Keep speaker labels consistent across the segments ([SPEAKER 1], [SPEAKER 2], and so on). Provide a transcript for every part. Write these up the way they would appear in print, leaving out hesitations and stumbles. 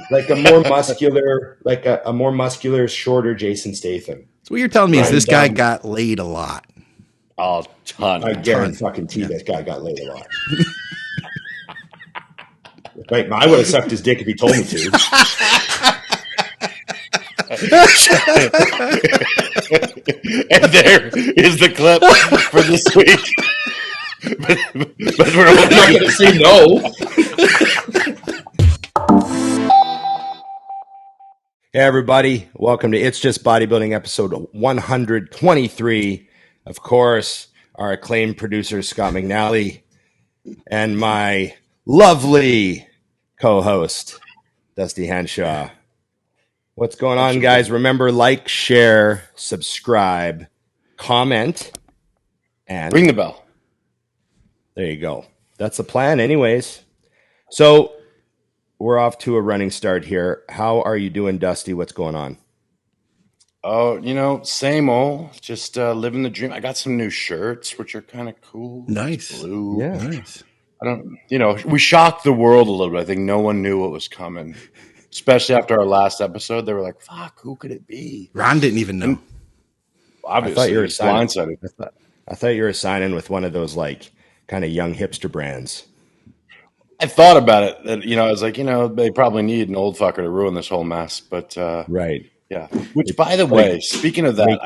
[SPEAKER 1] like a more muscular, a more muscular, shorter Jason Statham.
[SPEAKER 2] So what you're telling me is this guy got laid a lot.
[SPEAKER 3] Oh, ton.
[SPEAKER 1] I guarantee this guy got laid a lot. Right, I would have sucked his dick if he told me to.
[SPEAKER 3] And there is the clip for this week. but we're
[SPEAKER 1] not going to say no. Hey, everybody. Welcome to It's Just Bodybuilding episode 123. Of course, our acclaimed producer, Scott McNally, and my lovely co-host, Dusty Hanshaw. What's going on, guys? Remember, like, share, subscribe, comment, and
[SPEAKER 3] ring the bell.
[SPEAKER 1] There you go. That's the plan anyways. So we're off to a running start here. How are you doing, Dusty? What's going on?
[SPEAKER 3] Oh, same old. Just living the dream. I got some new shirts, which are kind of cool.
[SPEAKER 2] Nice.
[SPEAKER 3] Blue.
[SPEAKER 1] Yeah.
[SPEAKER 2] Nice.
[SPEAKER 3] We shocked the world a little bit. I think no one knew what was coming. Especially after our last episode, they were like, fuck, who could it be?
[SPEAKER 2] Ron didn't even know.
[SPEAKER 3] And obviously,
[SPEAKER 1] I thought you were
[SPEAKER 3] blindsided.
[SPEAKER 1] I thought you were signing with one of those like kind of young hipster brands.
[SPEAKER 3] I thought about it. I was like, they probably need an old fucker to ruin this whole mess. But
[SPEAKER 1] right.
[SPEAKER 3] Yeah. Which, by the way, speaking of that,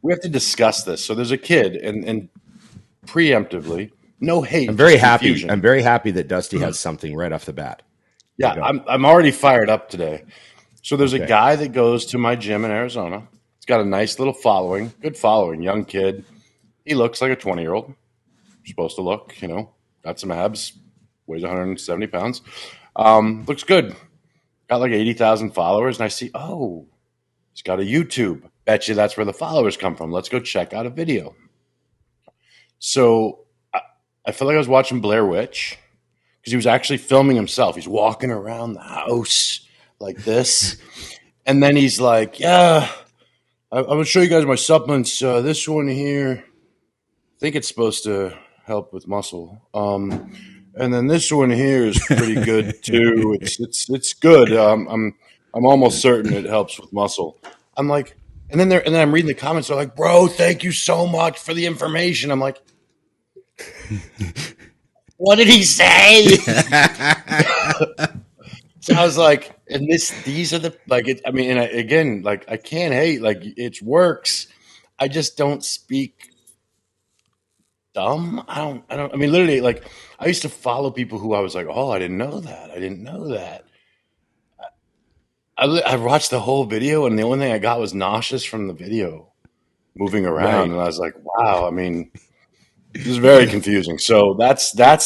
[SPEAKER 3] we have to discuss this. So there's a kid, and preemptively, no hate.
[SPEAKER 1] I'm very happy. I'm very happy that Dusty has something right off the bat.
[SPEAKER 3] Yeah, I'm already fired up today. So there's a guy that goes to my gym in Arizona. He's got a nice little following, good following, young kid. He looks like a 20-year-old. Supposed to look, got some abs, weighs 170 pounds. Looks good. Got like 80,000 followers. And I see, he's got a YouTube. Bet you that's where the followers come from. Let's go check out a video. So I feel like I was watching Blair Witch. Because he was actually filming himself. He's walking around the house like this. And then he's like, I'm going to show you guys my supplements. This one here, I think it's supposed to help with muscle. And then this one here is pretty good too. It's good. I'm almost certain it helps with muscle. I'm like, and then I'm reading the comments. They're like, bro, thank you so much for the information. I'm like, what did he say? So I was like, and these are the I can't hate, like it works. I just don't speak dumb. I mean, literally, like I used to follow people who I was like, I didn't know that. I watched the whole video, and the only thing I got was nauseous from the video moving around, right. And I was like, wow. I mean. This is very confusing. So that's I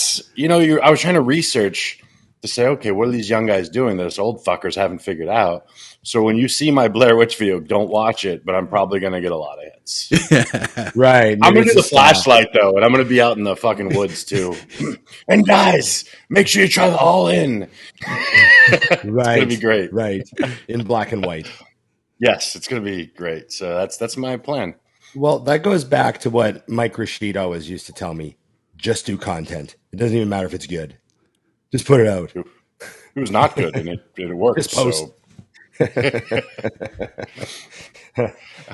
[SPEAKER 3] was trying to research to say, okay, what are these young guys doing that us old fuckers haven't figured out? So when you see my Blair Witch video, don't watch it, but I'm probably going to get a lot of hits.
[SPEAKER 1] Right.
[SPEAKER 3] I'm going to do the flashlight, though, and I'm going to be out in the fucking woods, too. And guys, make sure you try the all-in.
[SPEAKER 1] Right.
[SPEAKER 3] It's going to be great.
[SPEAKER 1] Right. In black and white.
[SPEAKER 3] Yes, it's going to be great. So that's my plan.
[SPEAKER 1] Well, that goes back to what Mike Rashid always used to tell me. Just do content. It doesn't even matter if it's good. Just put it out.
[SPEAKER 3] It was not good, and it worked.
[SPEAKER 1] Just post. So.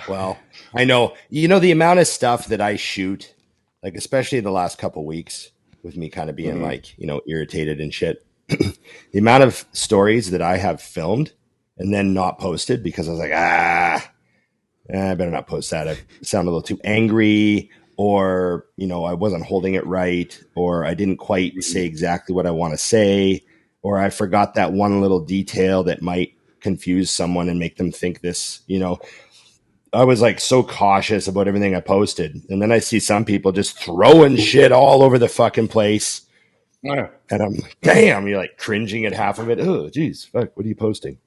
[SPEAKER 1] Well, I know. The amount of stuff that I shoot, like especially the last couple weeks with me kind of being like, irritated and shit. The amount of stories that I have filmed and then not posted because I was like, I better not post that. I sound a little too angry, or, I wasn't holding it right, or I didn't quite say exactly what I want to say, or I forgot that one little detail that might confuse someone and make them think this, I was like so cautious about everything I posted. And then I see some people just throwing shit all over the fucking place. Yeah. And I'm like, damn, you're like cringing at half of it. Oh, geez, fuck, what are you posting?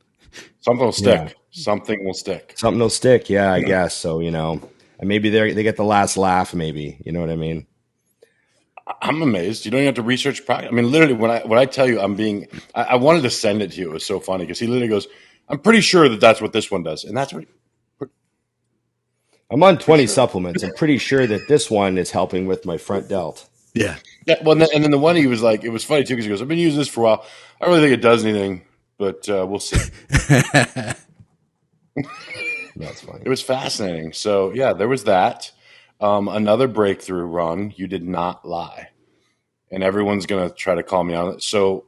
[SPEAKER 3] Something will stick.
[SPEAKER 1] Yeah.
[SPEAKER 3] Something will stick.
[SPEAKER 1] Something will stick. Yeah, I guess. So, maybe they get the last laugh, maybe. You know what I mean?
[SPEAKER 3] I'm amazed. You don't even have to research. I mean, literally, when I tell you I wanted to send it to you. It was so funny because he literally goes, I'm pretty sure that's what this one does. And that's what.
[SPEAKER 1] I'm on 20 supplements. I'm pretty sure that this one is helping with my front delt.
[SPEAKER 2] Yeah.
[SPEAKER 3] Yeah, well, and then the one he was like, it was funny too because he goes, "I've been using this for a while. I don't really think it does anything, but we'll see."
[SPEAKER 1] That's funny.
[SPEAKER 3] It was fascinating. So yeah, there was that. Another breakthrough run. You did not lie, and everyone's gonna try to call me on it. So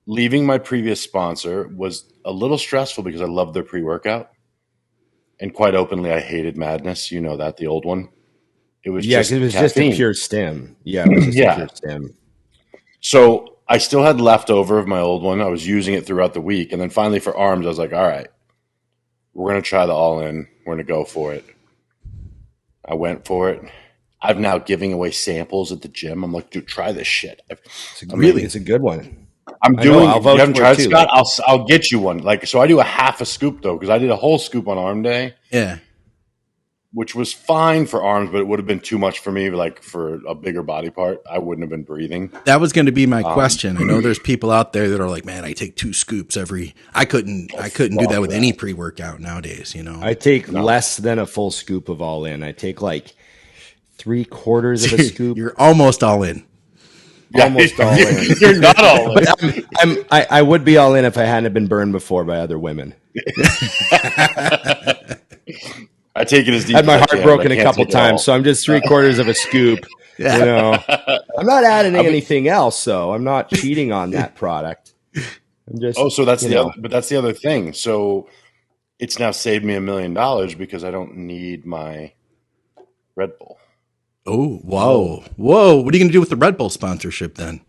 [SPEAKER 3] leaving my previous sponsor was a little stressful because I loved their pre-workout, and quite openly, I hated Madness. You know that, the old one. It was just
[SPEAKER 1] a pure stem. Yeah, it was just a pure stem.
[SPEAKER 3] So I still had leftover of my old one. I was using it throughout the week. And then finally for arms, I was like, all right, we're going to try the all-in. We're going to go for it. I went for it. I'm now giving away samples at the gym. I'm like, dude, try this shit.
[SPEAKER 1] It's a good one.
[SPEAKER 3] I'm doing. If you haven't tried it, Scott, I'll get you one. Like, so I do a half a scoop though, because I did a whole scoop on arm day.
[SPEAKER 2] Yeah.
[SPEAKER 3] Which was fine for arms, but it would have been too much for me. Like for a bigger body part, I wouldn't have been breathing.
[SPEAKER 2] That was going to be my question. I know there's people out there that are like, "Man, I take 2 scoops every." I couldn't do that with any pre-workout nowadays. You know,
[SPEAKER 1] I take less than a full scoop of all in. I take like 3/4 of a scoop.
[SPEAKER 2] You're almost all in.
[SPEAKER 1] Almost all in.
[SPEAKER 3] You're not all in.
[SPEAKER 1] But I would be all in if I hadn't been burned before by other women.
[SPEAKER 3] I take it as deep.
[SPEAKER 1] I had my heart broken a couple times, so I'm just 3/4 of a scoop. Yeah. You know, I'm not adding anything else, though. I'm not cheating on that product. I'm just.
[SPEAKER 3] Oh, so that's that's the other thing. So it's now saved me $1 million because I don't need my Red Bull.
[SPEAKER 2] Oh, whoa. What are you going to do with the Red Bull sponsorship then?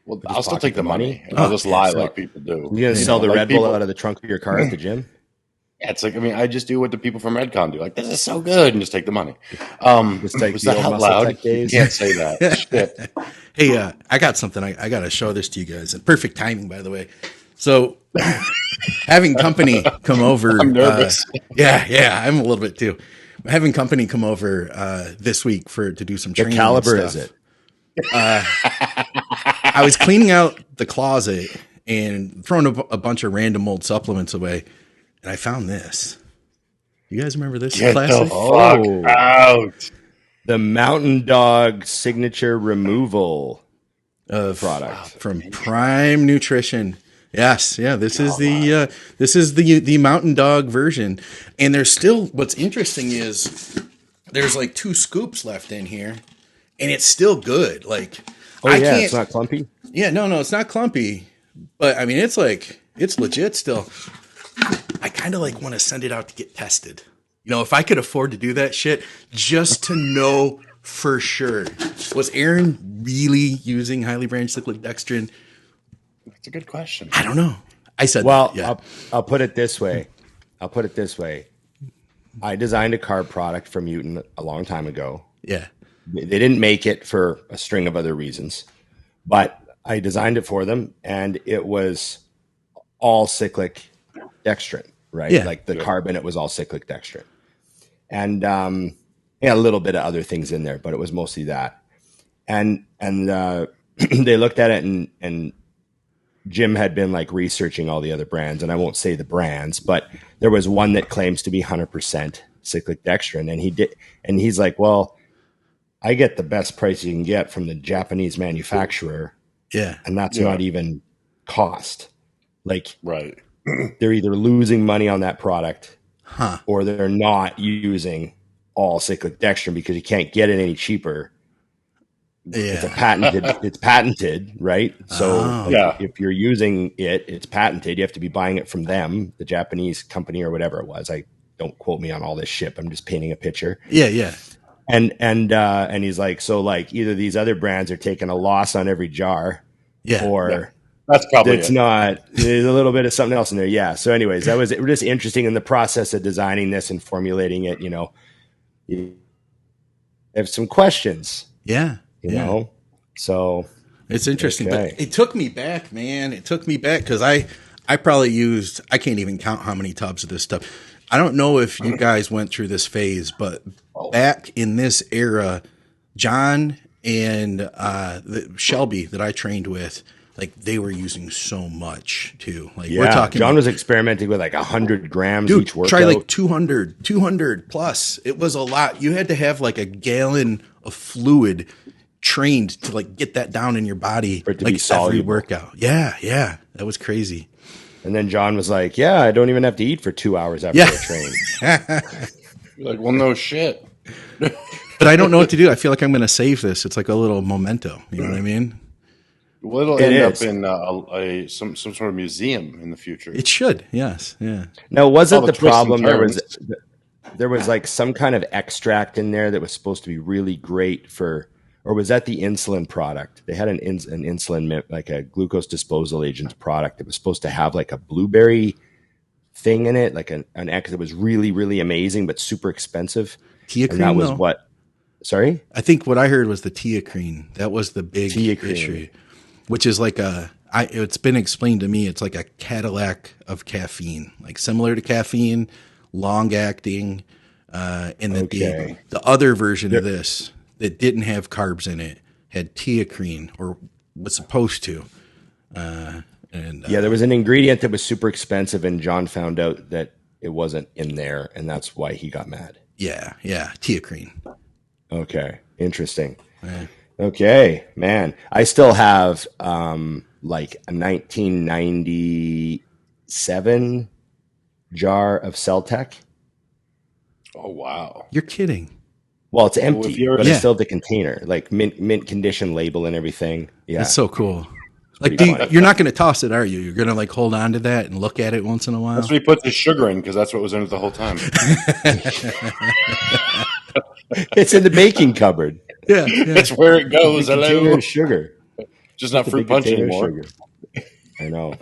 [SPEAKER 3] Well, I'll still take the money and I'll just lie like people do.
[SPEAKER 1] You're going to sell the Red Bull out of the trunk of your car at the gym?
[SPEAKER 3] Yeah, it's like, I mean, I just do what the people from Redcon do. Like, this is so good, and just take the money.
[SPEAKER 1] Just take
[SPEAKER 3] was
[SPEAKER 1] the
[SPEAKER 3] that
[SPEAKER 1] old
[SPEAKER 3] out
[SPEAKER 1] muscle
[SPEAKER 3] loud?
[SPEAKER 1] tech days.
[SPEAKER 3] You can't say that. Shit.
[SPEAKER 2] Hey, I got something. I got to show this to you guys. And perfect timing, by the way. So having company come over.
[SPEAKER 3] I'm nervous.
[SPEAKER 2] Yeah, I'm a little bit too. Having company come over this week to do some training.
[SPEAKER 1] What caliber
[SPEAKER 2] and
[SPEAKER 1] is it?
[SPEAKER 2] I was cleaning out the closet and throwing a bunch of random old supplements away. And I found this. You guys remember this?
[SPEAKER 3] Get
[SPEAKER 2] Classic?
[SPEAKER 3] the fuck out.
[SPEAKER 1] The Mountain Dog Signature Removal product
[SPEAKER 2] from Prime Nutrition. Yes, yeah. This is the Mountain Dog version. And there's still, what's interesting is there's like 2 scoops left in here, and it's still good. Like,
[SPEAKER 1] it's not clumpy.
[SPEAKER 2] Yeah, no, it's not clumpy. But I mean, it's legit still. I kind of like want to send it out to get tested. You know, if I could afford to do that shit just to know for sure. Was Aaron really using highly branched cyclic dextrin?
[SPEAKER 3] That's a good question.
[SPEAKER 2] I don't know. I said,
[SPEAKER 1] well,
[SPEAKER 2] yeah.
[SPEAKER 1] I'll put it this way. I designed a carb product for Mutant a long time ago.
[SPEAKER 2] Yeah.
[SPEAKER 1] They didn't make it for a string of other reasons, but I designed it for them, and it was all cyclic dextrin, right?
[SPEAKER 2] Yeah.
[SPEAKER 1] Like the carb in it was all cyclic dextrin. And a little bit of other things in there, but it was mostly that. And they looked at it, and Jim had been like researching all the other brands, and I won't say the brands, but there was one that claims to be 100% cyclic dextrin, and he's like, well, I get the best price you can get from the Japanese manufacturer.
[SPEAKER 2] Yeah.
[SPEAKER 1] And that's not even cost. Like,
[SPEAKER 3] right.
[SPEAKER 1] They're either losing money on that product or they're not using all cyclic dextrin because you can't get it any cheaper.
[SPEAKER 2] Yeah.
[SPEAKER 1] It's patented, right? So if you're using it, it's patented. You have to be buying it from them, the Japanese company or whatever it was. Don't quote me on all this shit. I'm just painting a picture.
[SPEAKER 2] Yeah.
[SPEAKER 1] And he's like, so like either these other brands are taking a loss on every jar, or
[SPEAKER 3] that's probably
[SPEAKER 1] there's a little bit of something else in there. Yeah. So anyways, it was just interesting in the process of designing this and formulating it, you know, you have some questions.
[SPEAKER 2] Yeah.
[SPEAKER 1] You know, so
[SPEAKER 2] it's interesting, but it took me back, man. It took me back because I probably used, I can't even count how many tubs of this stuff. I don't know if you guys went through this phase, but back in this era, John and the Shelby that I trained with, like they were using so much too. Like we're talking,
[SPEAKER 1] John was experimenting with like 100 grams each workout.
[SPEAKER 2] Try like 200 plus. It was a lot. You had to have like a gallon of fluid trained to like get that down in your body
[SPEAKER 1] For it to
[SPEAKER 2] like
[SPEAKER 1] be soluble.
[SPEAKER 2] every workout. Yeah. That was crazy.
[SPEAKER 1] And then John was like, yeah, I don't even have to eat for 2 hours after I train.
[SPEAKER 3] You're like, well, no shit.
[SPEAKER 2] But I don't know what to do. I feel like I'm going to save this. It's like a little memento. You know what I mean?
[SPEAKER 3] Well, it'll end up in some sort of museum in the future.
[SPEAKER 2] It should. Yes. Yeah.
[SPEAKER 1] No, wasn't the problem
[SPEAKER 3] turns.
[SPEAKER 1] there was like some kind of extract in there that was supposed to be really great for, or was that the insulin product? They had an insulin, like a glucose disposal agent product that was supposed to have like a blueberry thing in it, like an X that was really, really amazing, but super expensive.
[SPEAKER 2] Teacrine,
[SPEAKER 1] that was what? Sorry?
[SPEAKER 2] I think what I heard was the teacrine. That was the big issue, which is like it's been explained to me. It's like a Cadillac of caffeine, like similar to caffeine, long acting. And that the other version of this that didn't have carbs in it had teacrine, or was supposed to. There was an ingredient that was super expensive, and John found out that it wasn't in there, and that's why he got mad. Yeah, teacrine.
[SPEAKER 1] Okay, interesting. Yeah. Okay, man. I still have like a 1997 jar of Celtec.
[SPEAKER 3] Oh, wow.
[SPEAKER 2] You're kidding.
[SPEAKER 1] Well, it's empty, but I still have the container, like mint condition label and everything. Yeah,
[SPEAKER 2] that's so cool. Like, you're not going to toss it, are you? You're going to like hold on to that and look at it once in a while.
[SPEAKER 3] That's what he puts his sugar in, because that's what was in it the whole time.
[SPEAKER 1] It's in the baking cupboard.
[SPEAKER 2] Yeah.
[SPEAKER 3] That's where it goes.
[SPEAKER 1] Hello, sugar.
[SPEAKER 3] Just not fruit punch anymore.
[SPEAKER 1] I know.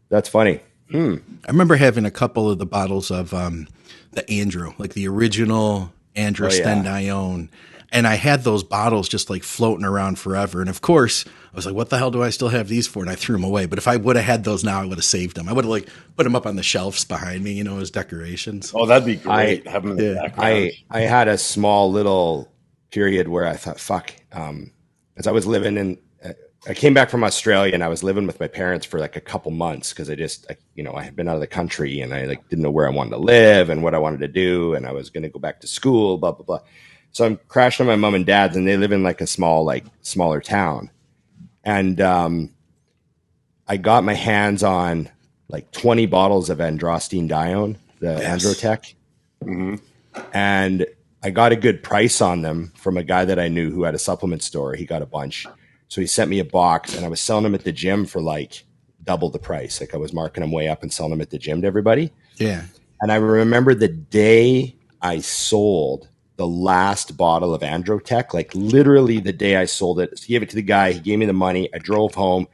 [SPEAKER 1] That's funny.
[SPEAKER 2] I remember having a couple of the bottles of the Andro, like the original Androstenedione. And I had those bottles just like floating around forever. And of course, I was like, what the hell do I still have these for? And I threw them away. But if I would have had those now, I would have saved them. I would have like put them up on the shelves behind me, as decorations.
[SPEAKER 3] Oh, that'd be great. Having them in the background.
[SPEAKER 1] I had a small little period where I thought, fuck, as I was living in, I came back from Australia and I was living with my parents for like a couple months because I had been out of the country and I like didn't know where I wanted to live and what I wanted to do. And I was going to go back to school, blah, blah, blah. So I'm crashing on my mom and dad's, and they live in like a smaller town. And I got my hands on like 20 bottles of androstenedione, the Androtech. Mm-hmm. And I got a good price on them from a guy that I knew who had a supplement store. He got a bunch. So he sent me a box, and I was selling them at the gym for like double the price. Like I was marking them way up and selling them at the gym to everybody.
[SPEAKER 2] Yeah.
[SPEAKER 1] And I remember the day I sold the last bottle of Androtech, like literally the day I sold it. So he gave it to the guy. He gave me the money. I drove home,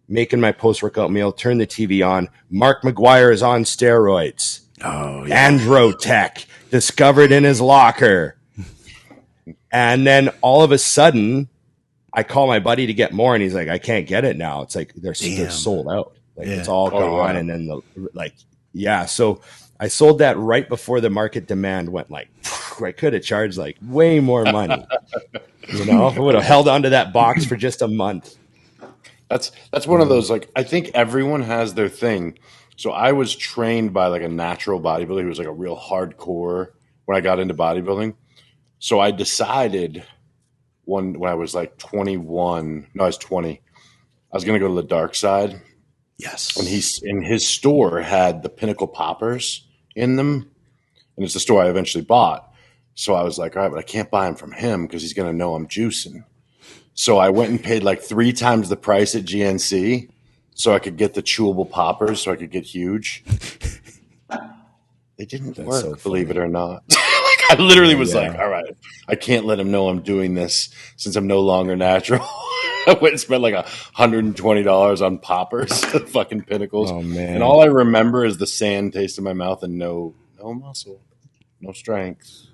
[SPEAKER 1] making my post-workout meal, turned the TV on. Mark McGuire is on steroids.
[SPEAKER 2] Oh, yeah.
[SPEAKER 1] Androtech, discovered in his locker. And then all of a sudden, I call my buddy to get more, and he's like, I can't get it now. It's like they're sold out. Like it's all gone. Wow. And then so I sold that right before the market demand went like, I could have charged like way more money. I would have held onto that box for just a month.
[SPEAKER 3] That's one of those, like, I think everyone has their thing. So I was trained by like a natural bodybuilder who was like a real hardcore when I got into bodybuilding. So I decided when I was like 21, no, I was 20, I was going to go to the dark side.
[SPEAKER 2] Yes.
[SPEAKER 3] And his store had the Pinnacle poppers in them. And it's the store I eventually bought. So I was like, all right, but I can't buy them from him because he's going to know I'm juicing. So I went and paid like 3 times the price at GNC so I could get the chewable poppers so I could get huge. They didn't work, so believe it or not. I literally was like, all right, I can't let him know I'm doing this since I'm no longer natural. I went and spent like $120 on poppers, fucking Pinnacles.
[SPEAKER 1] Oh, man.
[SPEAKER 3] And all I remember is the sand taste in my mouth and no muscle, no strength.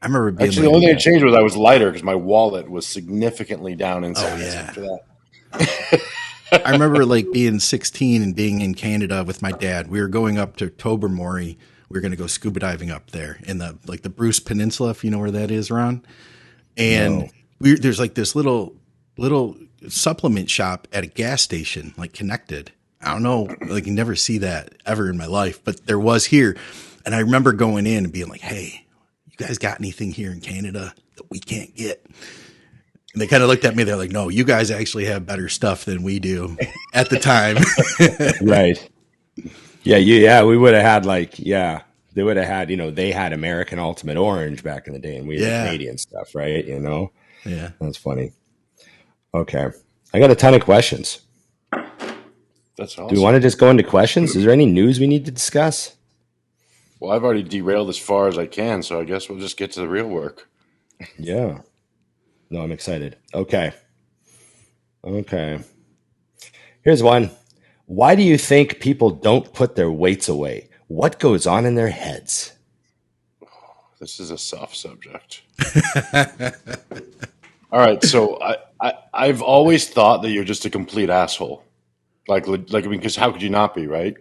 [SPEAKER 2] I remember being
[SPEAKER 3] actually the only thing that changed was I was lighter because my wallet was significantly down in size after that.
[SPEAKER 2] I remember like being 16 and being in Canada with my dad. We were going up to Tobermory. We were going to go scuba diving up there in the Bruce Peninsula, if you know where that is, Ron. And there's like this little supplement shop at a gas station, like connected. I don't know, like you never see that ever in my life, but there was here. And I remember going in and being like, hey, you guys got anything here in Canada that we can't get? And they kind of looked at me. They're like, no, you guys actually have better stuff than we do at the time.
[SPEAKER 1] Right. Yeah. We would have had they would have had, they had American Ultimate Orange back in the day and we had Canadian stuff, right?
[SPEAKER 2] Yeah.
[SPEAKER 1] That's funny. Okay. I got a ton of questions.
[SPEAKER 3] That's awesome.
[SPEAKER 1] Do we want to just go into questions? Is there any news we need to discuss?
[SPEAKER 3] Well, I've already derailed as far as I can, so I guess we'll just get to the real work.
[SPEAKER 1] Yeah. No, I'm excited. Okay. Here's one. Why do you think people don't put their weights away? What goes on in their heads?
[SPEAKER 3] This is a soft subject. All right, so I've always thought that you're just a complete asshole. Because how could you not be, right?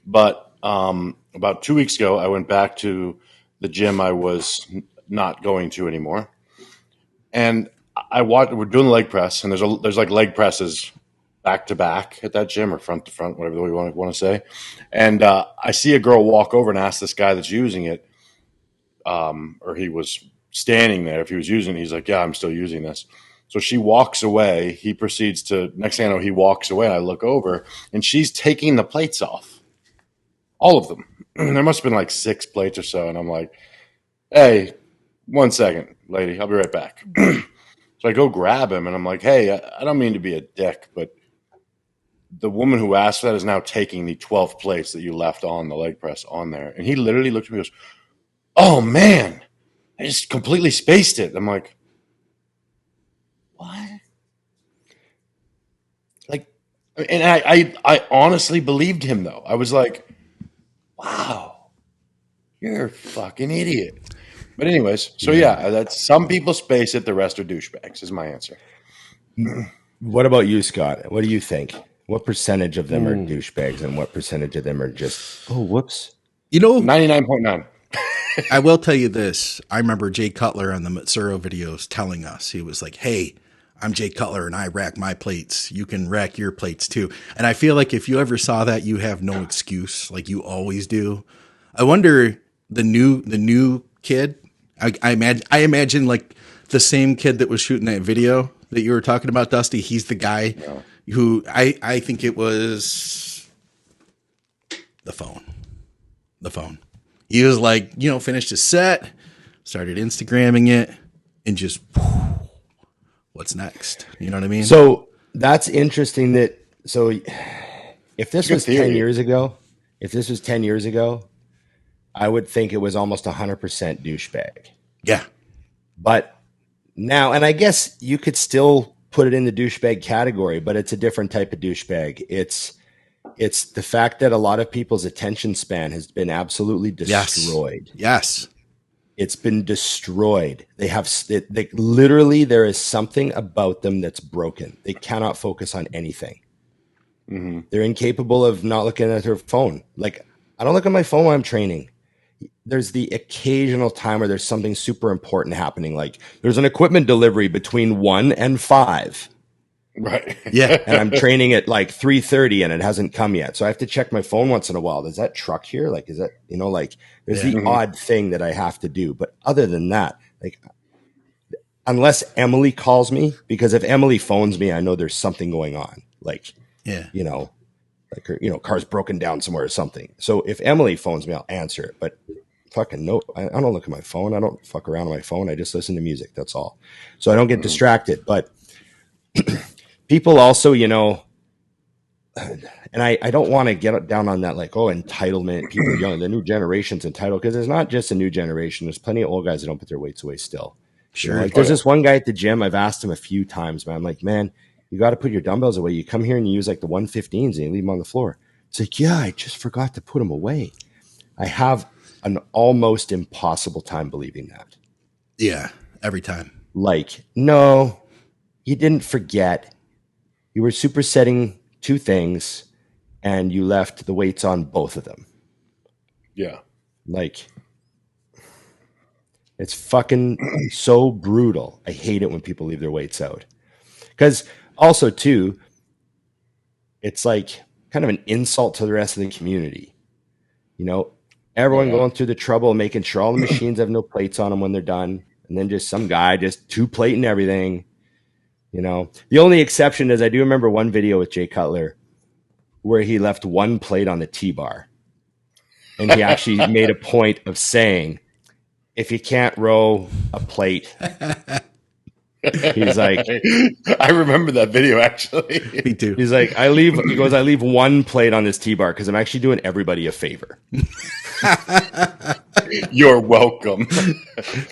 [SPEAKER 3] But about 2 weeks ago, I went back to the gym I was not going to anymore, and we're doing the leg press, and there's like leg presses back to back at that gym or front to front, whatever we want to say. And I see a girl walk over and ask this guy that's using it, or he was standing there. If he was using it, he's like, yeah, I'm still using this. So she walks away. He proceeds to, next thing I know, he walks away. And I look over and she's taking the plates off. All of them. There must have been like 6 plates or so. And I'm like, hey, 1 second, lady. I'll be right back. So I go grab him and I'm like, hey, I don't mean to be a dick, but the woman who asked for that is now taking the 12 plates that you left on the leg press on there. And he literally looked at me and goes, oh, man, I just completely spaced it. I'm like, what? And I honestly believed him, though. I was like, wow, you're a fucking idiot. But anyways, so that's some people space it. The rest are douchebags is my answer.
[SPEAKER 1] What about you, Scott? What do you think? What percentage of them are douchebags and what percentage of them are just, oh, whoops?
[SPEAKER 3] 99.9.
[SPEAKER 2] I will tell you this. I remember Jay Cutler on the Matsuro videos telling us, he was like, hey, I'm Jay Cutler and I rack my plates. You can rack your plates too. And I feel like if you ever saw that, you have no excuse like you always do. I wonder the new kid, I imagine like the same kid that was shooting that video that you were talking about, Dusty. He's the guy who I think it was the phone. He was like, finished his set, started Instagramming it, and just, what's next? You know what I mean?
[SPEAKER 1] So that's interesting if this was 10 years ago, I would think it was almost 100% douchebag.
[SPEAKER 2] Yeah.
[SPEAKER 1] But now, and I guess you could still put it in the douchebag category, but it's a different type of douchebag. It's the fact that a lot of people's attention span has been absolutely destroyed.
[SPEAKER 2] Yes.
[SPEAKER 1] It's been destroyed. Literally, there is something about them that's broken. They cannot focus on anything. Mm-hmm. They're incapable of not looking at their phone. Like, I don't look at my phone while I'm training. There's the occasional time where there's something super important happening. Like there's an equipment delivery between 1 and 5.
[SPEAKER 3] Right.
[SPEAKER 1] Yeah. And I'm training at like 3:30 and it hasn't come yet. So I have to check my phone once in a while. Is that truck here? Like, is that, there's the odd thing that I have to do. But other than that, like, unless Emily calls me, because if Emily phones me, I know there's something going on. Like, like her, car's broken down somewhere or something. So if Emily phones me, I'll answer it. But fucking no, I don't look at my phone. I don't fuck around on my phone. I just listen to music. That's all. So I don't get distracted. But people also, and I don't want to get down on that, like, entitlement. People are young. The new generation's entitled, because there's not just a new generation. There's plenty of old guys that don't put their weights away still.
[SPEAKER 2] Sure.
[SPEAKER 1] There's this one guy at the gym. I've asked him a few times, man. I'm like, man, you got to put your dumbbells away. You come here and you use like the 115s and you leave them on the floor. It's like, yeah, I just forgot to put them away. I have an almost impossible time believing that.
[SPEAKER 2] Yeah, every time.
[SPEAKER 1] Like, no, you didn't forget. You were supersetting 2 things and you left the weights on both of them.
[SPEAKER 3] Yeah.
[SPEAKER 1] Like, it's fucking so brutal. I hate it when people leave their weights out. Because also, too, it's like kind of an insult to the rest of the community. Everyone going through the trouble of making sure all the machines have no plates on them when they're done. And then just some guy just 2-plating everything. You know, the only exception is I do remember one video with Jay Cutler where he left one plate on the T-bar. And he actually made a point of saying, if you can't row a plate, he's like,
[SPEAKER 3] I remember that video actually.
[SPEAKER 2] Me too.
[SPEAKER 1] He's like, I leave one plate on this T-bar because I'm actually doing everybody a favor.
[SPEAKER 3] You're welcome.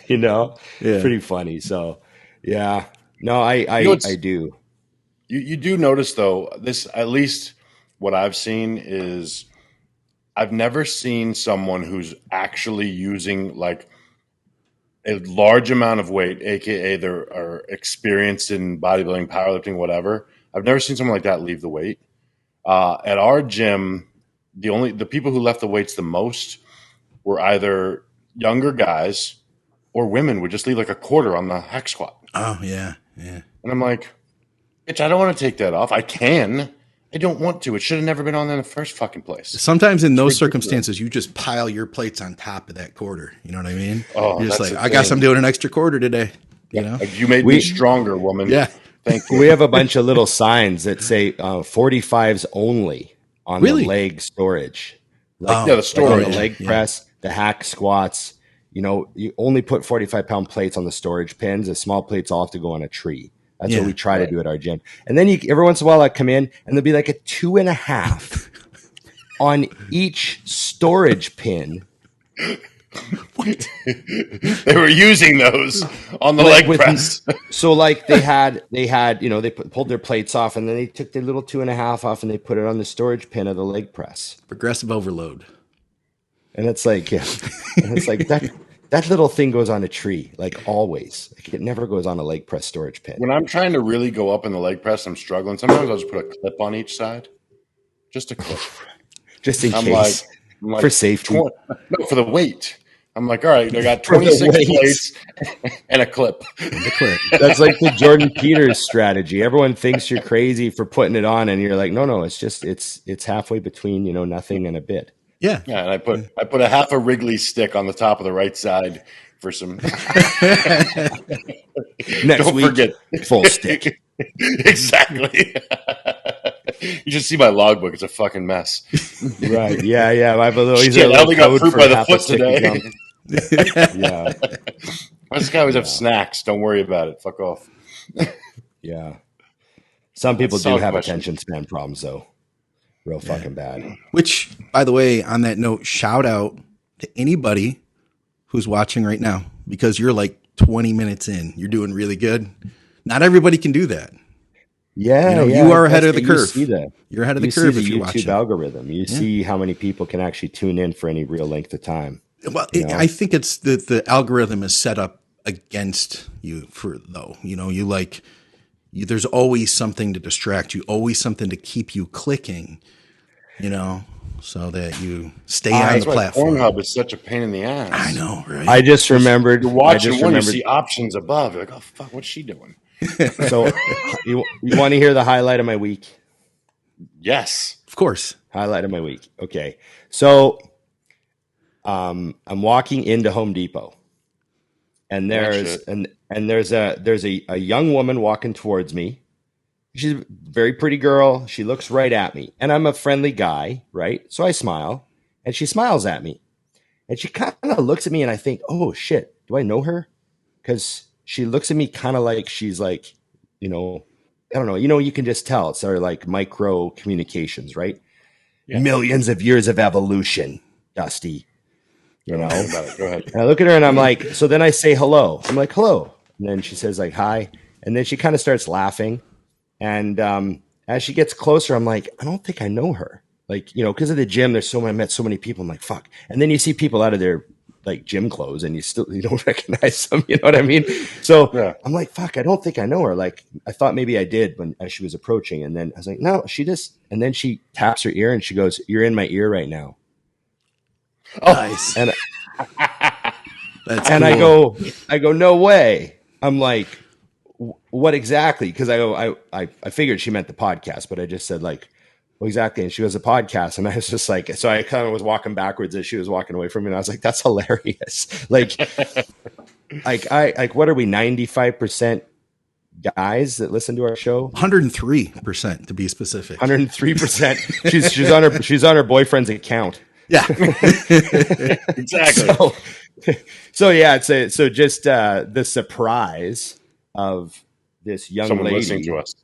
[SPEAKER 1] You know,
[SPEAKER 2] Yeah.
[SPEAKER 1] Pretty funny. So, yeah, no, I do.
[SPEAKER 3] You do notice though, this, at least what I've seen is, I've never seen someone who's actually using like a large amount of weight, aka they are experienced in bodybuilding, powerlifting, whatever. I've never seen someone like that leave the weight. At our gym, the people who left the weights the most were either younger guys or women would just leave like a quarter on the hack squat.
[SPEAKER 2] Oh yeah, yeah.
[SPEAKER 3] And I'm like, bitch, I don't want to take that off. I can. I don't want to. It should have never been on in the first fucking place.
[SPEAKER 2] Sometimes in those circumstances, you just pile your plates on top of that quarter. You know what I mean?
[SPEAKER 3] Oh,
[SPEAKER 2] you're just like, I guess I'm doing an extra quarter today. You know,
[SPEAKER 3] You made me stronger, woman.
[SPEAKER 2] Yeah.
[SPEAKER 3] Thank you.
[SPEAKER 1] We have a bunch of little signs that say 45s only on
[SPEAKER 2] Really?
[SPEAKER 1] the leg storage.
[SPEAKER 3] The storage.
[SPEAKER 1] Like the leg press, the hack squats. You know, you only put 45-pound plates on the storage pins. The small plates all have to go on a tree. That's what we try to do at our gym. And then every once in a while I come in and there'll be like a 2.5 on each storage pin.
[SPEAKER 3] What? They were using those on the leg press.
[SPEAKER 1] So like they had, you know, they pulled their plates off and then they took their little 2.5 off and they put it on the storage pin of the leg press.
[SPEAKER 2] Progressive overload.
[SPEAKER 1] And it's like, and it's like that little thing goes on a tree, like always. Like it never goes on a leg press storage pin.
[SPEAKER 3] When I'm trying to really go up in the leg press, I'm struggling. Sometimes I'll just put a clip on each side. Just a clip.
[SPEAKER 1] Just in case.
[SPEAKER 3] I'm
[SPEAKER 1] for safety.
[SPEAKER 3] No, for the weight. I'm like, all right, I got 26 plates and a clip.
[SPEAKER 1] That's like the Jordan Peters strategy. Everyone thinks you're crazy for putting it on, and you're like, no, it's just it's halfway between, you know, nothing and a bit.
[SPEAKER 2] Yeah.
[SPEAKER 3] Yeah, and I put a half a Wrigley stick on the top of the right side for some.
[SPEAKER 1] Next
[SPEAKER 3] Don't
[SPEAKER 1] week,
[SPEAKER 3] forget
[SPEAKER 1] full stick.
[SPEAKER 3] Exactly. You should see my logbook; it's a fucking mess.
[SPEAKER 1] Right? Yeah. I have a little.
[SPEAKER 3] Shit, I only got fruit by the foot today.
[SPEAKER 1] Yeah.
[SPEAKER 3] This guy always have snacks. Don't worry about it. Fuck off.
[SPEAKER 1] Yeah. Some people do have
[SPEAKER 3] question.
[SPEAKER 1] attention span problems, though. Real fucking bad.
[SPEAKER 2] Which, by the way, on that note, shout out to anybody who's watching right now, because you're like 20 minutes in. You're doing really good. Not everybody can do that.
[SPEAKER 1] Yeah,
[SPEAKER 2] you are ahead of the curve.
[SPEAKER 1] You see that.
[SPEAKER 2] You're ahead of the curve if you're
[SPEAKER 1] YouTube
[SPEAKER 2] watching.
[SPEAKER 1] algorithm. You see how many people can actually tune in for any real length of time.
[SPEAKER 2] Well, I think it's the algorithm is set up against you there's always something to distract you, always something to keep you clicking, so that you stay on the platform.
[SPEAKER 3] Pornhub is such a pain in the ass.
[SPEAKER 2] I know, right?
[SPEAKER 1] I just remembered.
[SPEAKER 3] You're watching one, you see options above. You're like, oh, fuck, what's she doing?
[SPEAKER 1] So you want to hear the highlight of my week?
[SPEAKER 3] Yes.
[SPEAKER 2] Of course.
[SPEAKER 1] Highlight of my week. Okay. So I'm walking into Home Depot, and there's a young woman walking towards me. She's a very pretty girl. She looks right at me, and I'm a friendly guy, right? So I smile, and she smiles at me, and she kind of looks at me, and I think, oh shit, do I know her? Because she looks at me kind of like she's like, I don't know. You can just tell. It's sort of like micro communications, right? Yeah. Millions of years of evolution, Dusty.
[SPEAKER 3] Go ahead.
[SPEAKER 1] And I look at her and I'm like, so then I say hello. I'm like, hello. And then she says like, hi. And then she kind of starts laughing. And as she gets closer, I'm like, I don't think I know her. Like, because of the gym, I met so many people. I'm like, fuck. And then you see people out of their like gym clothes and you don't recognize them. You know what I mean? So yeah. I'm like, fuck, I don't think I know her. Like I thought maybe I did as she was approaching. And then I was like, no, and then she taps her ear and she goes, you're in my ear right now.
[SPEAKER 2] Oh, nice.
[SPEAKER 1] And
[SPEAKER 2] that's
[SPEAKER 1] and
[SPEAKER 2] cool.
[SPEAKER 1] I go, no way. I'm like, what exactly? Because I figured she meant the podcast, but I just said like, well, exactly. And she goes, a podcast. And I was just like, so I kind of was walking backwards as she was walking away from me. And I was like, that's hilarious. Like what are we, 95% guys that listen to our show.
[SPEAKER 2] 103% to be specific.
[SPEAKER 1] 103%. She's on her boyfriend's account.
[SPEAKER 2] Yeah,
[SPEAKER 3] exactly.
[SPEAKER 1] So yeah, so just the surprise of this young
[SPEAKER 3] Someone
[SPEAKER 1] lady
[SPEAKER 3] listening to us.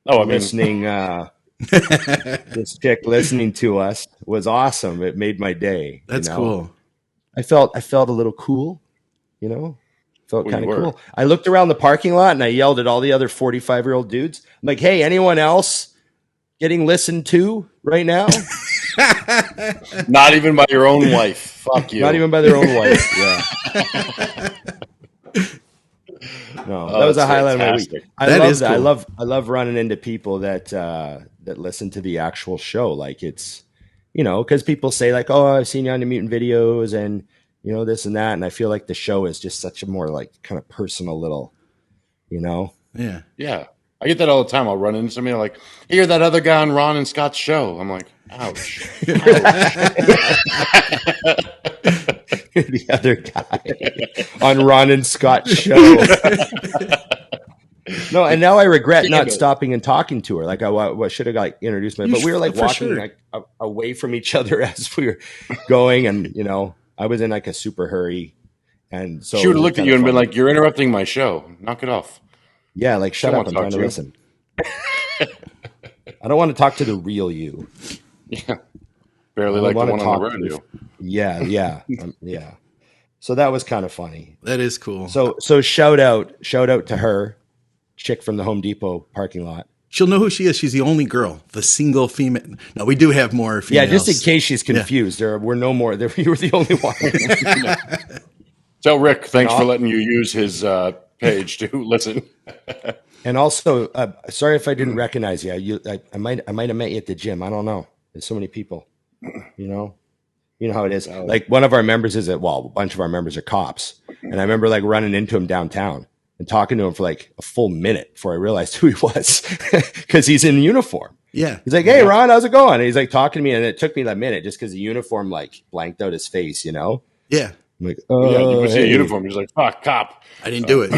[SPEAKER 3] Oh, I mean,
[SPEAKER 1] listening. This chick listening to us was awesome. It made my day.
[SPEAKER 2] That's cool.
[SPEAKER 1] I felt a little cool. Felt kind of
[SPEAKER 3] were.
[SPEAKER 1] cool. I looked around the parking lot and I yelled at all the other 45-year-old dudes. I'm like, hey, anyone else getting listened to right now?
[SPEAKER 3] Not even by your own wife. Fuck you.
[SPEAKER 1] Not even by their own wife. Yeah. No, that was a highlight
[SPEAKER 3] fantastic.
[SPEAKER 1] of my week.
[SPEAKER 2] That is cool.
[SPEAKER 1] I love running into people that listen to the actual show. Like it's, because people say like, oh, I've seen you on the mutant videos and this and that. And I feel like the show is just such a more like kind of personal little,
[SPEAKER 2] Yeah.
[SPEAKER 3] Yeah. I get that all the time. I'll run into somebody like, hear that other guy on Ron and Scott's show. I'm like, ouch.
[SPEAKER 1] The other guy on Ron and Scott's show. No, and now I regret not stopping and talking to her. Like I should have like introduced me, but we were like walking like away from each other as we were going, and I was in like a super hurry, and so
[SPEAKER 3] She would have looked at you and been like, "You're interrupting my show. Knock it off."
[SPEAKER 1] Yeah, like shut up. I'm trying to listen. I don't want to talk to the real you.
[SPEAKER 3] Yeah, barely like the one on the radio.
[SPEAKER 1] Yeah, yeah. So that was kind of funny.
[SPEAKER 2] That is cool.
[SPEAKER 1] So shout out to her, chick from the Home Depot parking lot.
[SPEAKER 2] She'll know who she is. She's the only girl, the single female. No, we do have more females.
[SPEAKER 1] Yeah, just in case she's confused. Yeah. There were no more. You were the only one.
[SPEAKER 3] Tell Rick, thanks for letting you use his page to listen.
[SPEAKER 1] And also, sorry if I didn't recognize you. I might have met you at the gym. I don't know. There's so many people. You know how it is. Like one of our members a bunch of our members are cops, and I remember like running into him downtown and talking to him for like a full minute before I realized who he was because he's in uniform.
[SPEAKER 2] Yeah.
[SPEAKER 1] He's like, hey, Ron, how's it going? And he's like talking to me. And it took me that minute just because the uniform like blanked out his face,
[SPEAKER 2] Yeah.
[SPEAKER 1] I'm like,
[SPEAKER 3] you see a uniform. He's like, fuck, cop.
[SPEAKER 2] I didn't do it.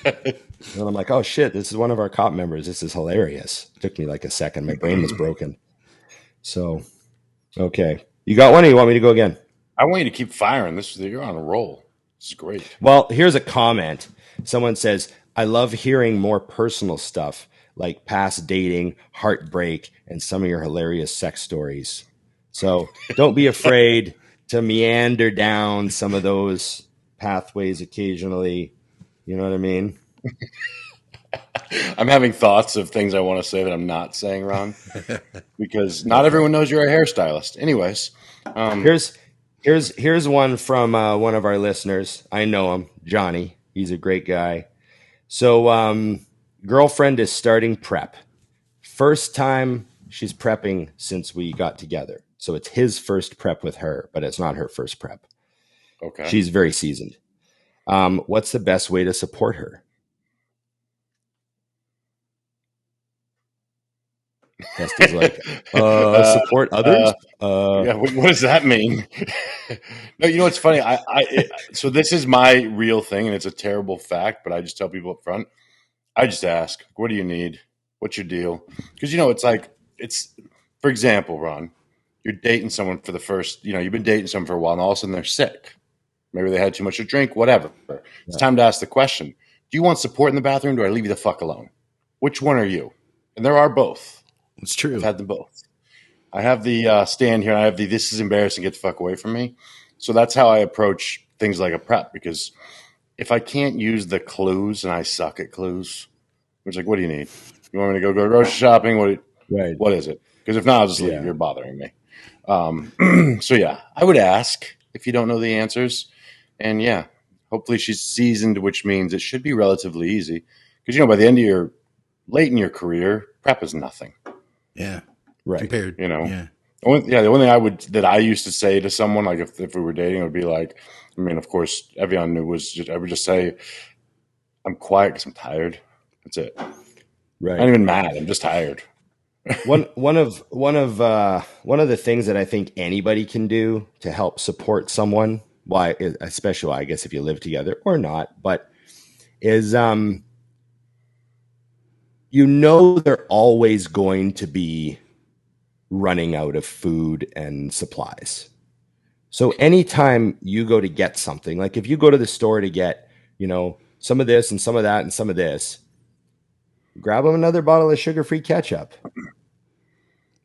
[SPEAKER 1] And I'm like, oh shit, this is one of our cop members. This is hilarious. It took me like a second. My brain was broken. So, okay. You got one or you want me to go again?
[SPEAKER 3] I want you to keep firing. You're on a roll. This is great.
[SPEAKER 1] Well, here's a comment. Someone says, I love hearing more personal stuff like past dating, heartbreak, and some of your hilarious sex stories. So don't be afraid to meander down some of those pathways occasionally. You know what I mean?
[SPEAKER 3] I'm having thoughts of things I want to say that I'm not saying, Ron, because not everyone knows you're a hairstylist. Anyways,
[SPEAKER 1] here's one from one of our listeners. I know him, Johnny. He's a great guy. So, girlfriend is starting prep. First time she's prepping since we got together. So it's his first prep with her, but it's not her first prep.
[SPEAKER 3] Okay.
[SPEAKER 1] She's very seasoned. What's the best way to support her? Hesty's like, support others?
[SPEAKER 3] Yeah, what does that mean? No, you know what's funny? So this is my real thing, and it's a terrible fact, but I just tell people up front. I just ask, what do you need? What's your deal? Because, it's, for example, Ron, you're dating someone for the first, you've been dating someone for a while, and all of a sudden they're sick. Maybe they had too much to drink, whatever. It's time to ask the question. Do you want support in the bathroom, or do I leave you the fuck alone? Which one are you? And there are both.
[SPEAKER 2] It's true.
[SPEAKER 3] I've had them both. I have the stand here, and I have the this is embarrassing, get the fuck away from me. So that's how I approach things like a prep, because if I can't use the clues, and I suck at clues, it's like, what do you need? You want me to go grocery shopping? What is it? Because if not, I'll just leave. You're bothering me. So yeah, I would ask if you don't know the answers. And yeah, hopefully she's seasoned, which means it should be relatively easy. Because, by the end of late in your career, prep is nothing.
[SPEAKER 2] Yeah.
[SPEAKER 1] Right.
[SPEAKER 2] Compared.
[SPEAKER 1] Yeah.
[SPEAKER 3] The only thing I used to say to someone, like if we were dating, it would be like, of course, Evian knew I would just say, I'm quiet because I'm tired. That's it.
[SPEAKER 1] Right.
[SPEAKER 3] I'm not even mad. I'm just tired.
[SPEAKER 1] One of the things that I think anybody can do to help support someone, especially I guess if you live together or not, but is you know they're always going to be running out of food and supplies. So anytime you go to get something, like if you go to the store to get, you know, some of this and some of that and some of this, grab them another bottle of sugar-free ketchup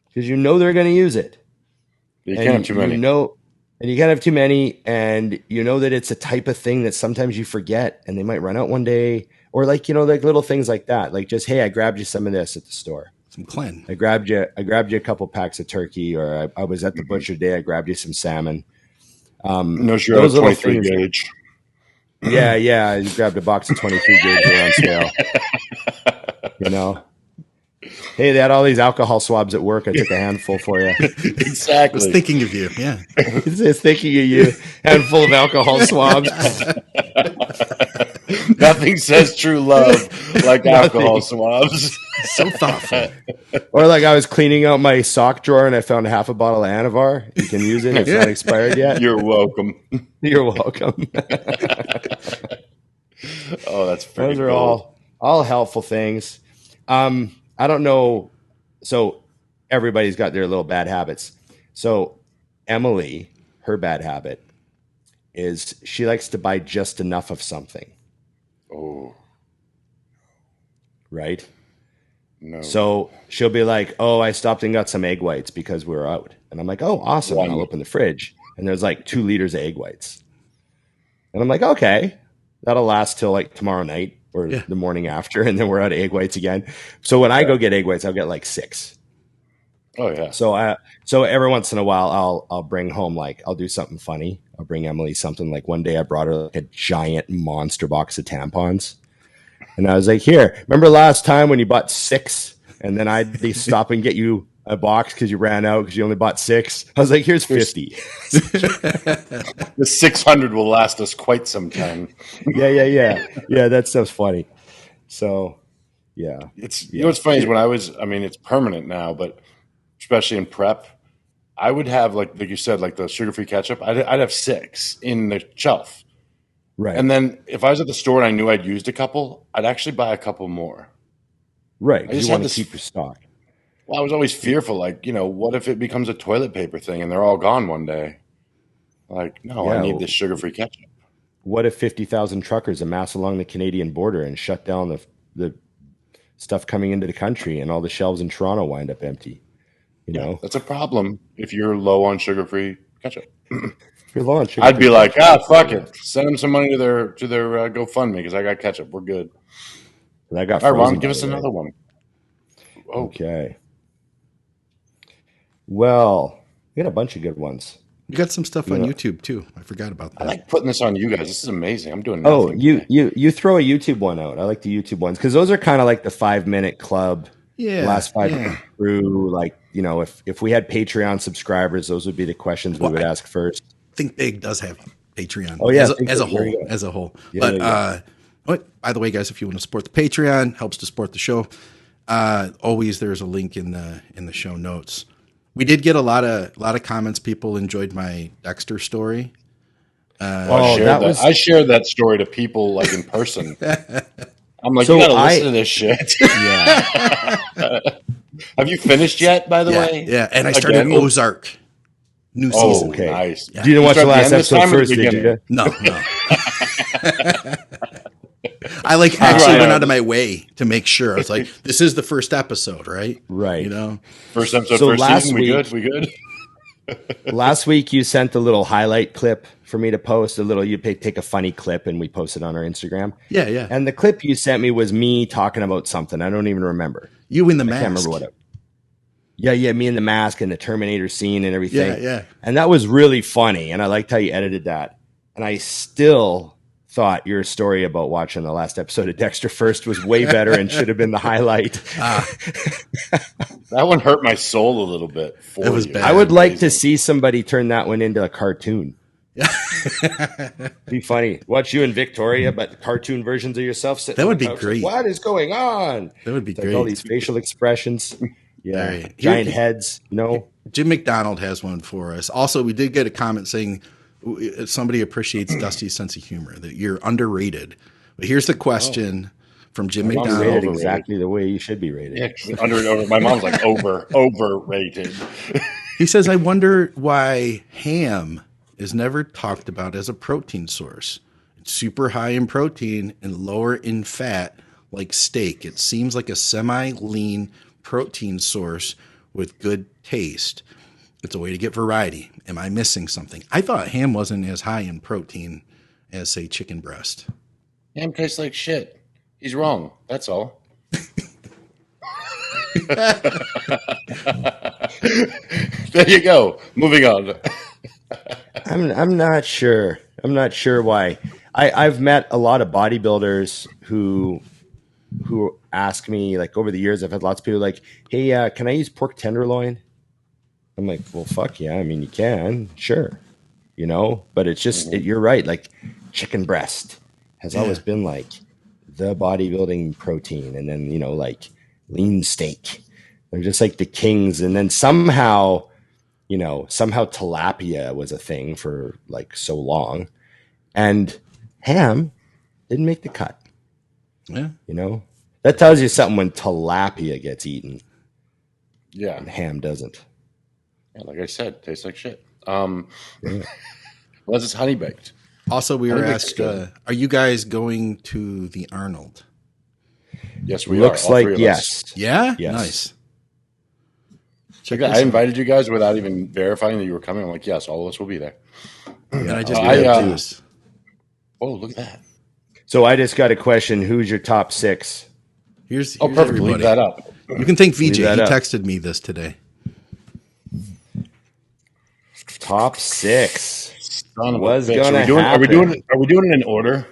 [SPEAKER 1] because you know they're going to use it.
[SPEAKER 3] You can't have too many.
[SPEAKER 1] And you can't have too many, and you know that it's a type of thing that sometimes you forget, and they might run out one day, or like, you know, like little things like that, like just, hey, I grabbed you some of this at the store.
[SPEAKER 2] Some Clen.
[SPEAKER 1] I grabbed you a couple packs of turkey, or I was at the butcher day. I grabbed you some salmon.
[SPEAKER 3] No, sure. Those 23 gauge.
[SPEAKER 1] Yeah. You grabbed a box of 23 gauge around sale. You know, hey, they had all these alcohol swabs at work. I took a handful for you.
[SPEAKER 3] Exactly.
[SPEAKER 2] I was thinking of you. Yeah.
[SPEAKER 1] It's thinking of you. Handful of alcohol swabs.
[SPEAKER 3] Nothing says true love like alcohol swabs.
[SPEAKER 2] So thoughtful.
[SPEAKER 1] Or like I was cleaning out my sock drawer and I found half a bottle of Anavar. You can use it. It's not expired yet.
[SPEAKER 3] You're welcome.
[SPEAKER 1] You're welcome.
[SPEAKER 3] Oh, that's
[SPEAKER 1] those are all helpful things. I don't know. So everybody's got their little bad habits. So Emily, her bad habit is she likes to buy just enough of something.
[SPEAKER 3] Oh.
[SPEAKER 1] Right?
[SPEAKER 3] No.
[SPEAKER 1] So she'll be like, oh, I stopped and got some egg whites because we were out. And I'm like, oh, awesome. And I'll open the fridge. And there's like 2 liters of egg whites. And I'm like, okay, that'll last till like tomorrow night or the morning after. And then we're out of egg whites again. So when I go get egg whites, I'll get like 6.
[SPEAKER 3] Oh, yeah.
[SPEAKER 1] So every once in a while, I'll bring home, like, I'll do something funny. I'll bring Emily something. Like one day I brought her like a giant monster box of tampons. And I was like, here, remember last time when you bought 6 and then I'd stop and get you a box because you ran out because you only bought 6? I was like, here's 50.
[SPEAKER 3] The 600 will last us quite some time.
[SPEAKER 1] Yeah. Yeah, that stuff's funny. So, yeah.
[SPEAKER 3] You know what's funny is when it's permanent now, but especially in prep, I would have, like you said, like the sugar-free ketchup, I'd have 6 in the shelf.
[SPEAKER 1] Right.
[SPEAKER 3] And then if I was at the store and I knew I'd used a couple, I'd actually buy a couple more.
[SPEAKER 1] Right, because you want to keep your stock.
[SPEAKER 3] Well, I was always fearful, like, you know, what if it becomes a toilet paper thing and they're all gone one day? Like, no, I need this sugar-free ketchup.
[SPEAKER 1] What if 50,000 truckers amass along the Canadian border and shut down the stuff coming into the country and all the shelves in Toronto wind up empty? You know?
[SPEAKER 3] That's a problem if you're low on sugar-free ketchup.
[SPEAKER 1] If you're low on sugar,
[SPEAKER 3] I'd be like, fuck it. Send them some money to their GoFundMe because I got ketchup. We're good.
[SPEAKER 1] And I got
[SPEAKER 3] all right, Ron, give us another one.
[SPEAKER 1] Oh. Okay. Well, we got a bunch of good ones.
[SPEAKER 2] You got some stuff on YouTube too. I forgot about that.
[SPEAKER 3] I like putting this on you guys. This is amazing. I'm doing nothing.
[SPEAKER 1] Oh, you throw a YouTube one out. I like the YouTube ones because those are kind of like the 5-minute club.
[SPEAKER 2] Yeah.
[SPEAKER 1] Last 5 minutes through, like, you know, if we had Patreon subscribers, those would be the questions we would ask first.
[SPEAKER 2] Think Big does have Patreon.
[SPEAKER 1] Oh yeah,
[SPEAKER 2] as a whole. Yeah, but by the way, guys, if you want to support the Patreon, helps to support the show. Always there's a link in the show notes. We did get a lot of comments. People enjoyed my Dexter story.
[SPEAKER 3] I shared that story to people like in person. I'm like, so you gotta listen to this shit.
[SPEAKER 1] Yeah.
[SPEAKER 3] Have you finished yet, by the way?
[SPEAKER 2] Yeah, and I started Ozark. New season.
[SPEAKER 1] Okay.
[SPEAKER 3] Nice.
[SPEAKER 1] Yeah. You didn't watch the last episode first, did you?
[SPEAKER 2] No. I actually went out of my way to make sure. I was like, this is the first episode, right?
[SPEAKER 1] Right.
[SPEAKER 2] You know?
[SPEAKER 3] First episode, first season, we good?
[SPEAKER 1] Last week you sent a little highlight clip for me to post. You take a funny clip and we post it on our Instagram.
[SPEAKER 2] Yeah.
[SPEAKER 1] And the clip you sent me was me talking about something. I don't even remember.
[SPEAKER 2] You in the mask.
[SPEAKER 1] I can't remember what it. Yeah, me in the mask and the Terminator scene and everything.
[SPEAKER 2] Yeah.
[SPEAKER 1] And that was really funny. And I liked how you edited that. And I still thought your story about watching the last episode of Dexter first was way better and should have been the highlight.
[SPEAKER 3] That one hurt my soul a little bit.
[SPEAKER 2] It was bad.
[SPEAKER 1] I would like to see somebody turn that one into a cartoon. Be funny. Watch you and Victoria, but cartoon versions of yourself sitting.
[SPEAKER 2] That would be great.
[SPEAKER 1] What is going on?
[SPEAKER 2] That would be great.
[SPEAKER 1] Like all these facial expressions. Yeah, giant heads.
[SPEAKER 2] Jim McDonald has one for us. Also, we did get a comment saying somebody appreciates Dusty's sense of humor, that you're underrated. But here's the question from Jim
[SPEAKER 1] Rated
[SPEAKER 2] McDonald.
[SPEAKER 1] exactly the way you should be rated.
[SPEAKER 3] Yeah, over. My mom's like overrated.
[SPEAKER 2] He says, I wonder why ham is never talked about as a protein source. It's super high in protein and lower in fat, like steak. It seems like a semi-lean protein source with good taste. It's a way to get variety. Am I missing something? I thought ham wasn't as high in protein as, say, chicken breast.
[SPEAKER 3] Ham tastes like shit. He's wrong. That's all. There you go. Moving on.
[SPEAKER 1] I'm not sure. I'm not sure why. I've met a lot of bodybuilders who ask me, like, over the years, I've had lots of people like, hey, can I use pork tenderloin? I'm like, well, fuck yeah. I mean, you can, sure. You know, but it's just, you're right. Like chicken breast has always been like the bodybuilding protein. And then, you know, like lean steak. They're just like the kings. And then somehow tilapia was a thing for like so long. And ham didn't make the cut.
[SPEAKER 2] Yeah.
[SPEAKER 1] You know, that tells you something when tilapia gets eaten.
[SPEAKER 3] Yeah.
[SPEAKER 1] And ham doesn't.
[SPEAKER 3] Yeah, like I said, tastes like shit. Unless it's honey baked.
[SPEAKER 2] Also, we were asked, are you guys going to the Arnold?
[SPEAKER 3] Yes, we
[SPEAKER 1] Looks
[SPEAKER 3] are.
[SPEAKER 1] like yes.
[SPEAKER 2] Yeah?
[SPEAKER 1] Yes.
[SPEAKER 2] Nice.
[SPEAKER 3] I invited you guys without even verifying that you were coming. I'm like, yes, all of us will be there.
[SPEAKER 2] And I just
[SPEAKER 3] oh, look at that.
[SPEAKER 1] So I just got a question. Who's your top 6?
[SPEAKER 2] Here's
[SPEAKER 3] perfect.
[SPEAKER 2] everybody.
[SPEAKER 3] Leave that up.
[SPEAKER 2] You can thank VJ. He
[SPEAKER 1] up.
[SPEAKER 2] texted me this today.
[SPEAKER 1] Top 6.
[SPEAKER 3] Son of
[SPEAKER 1] Was
[SPEAKER 3] a bitch.
[SPEAKER 1] gonna
[SPEAKER 3] Are we doing it in order?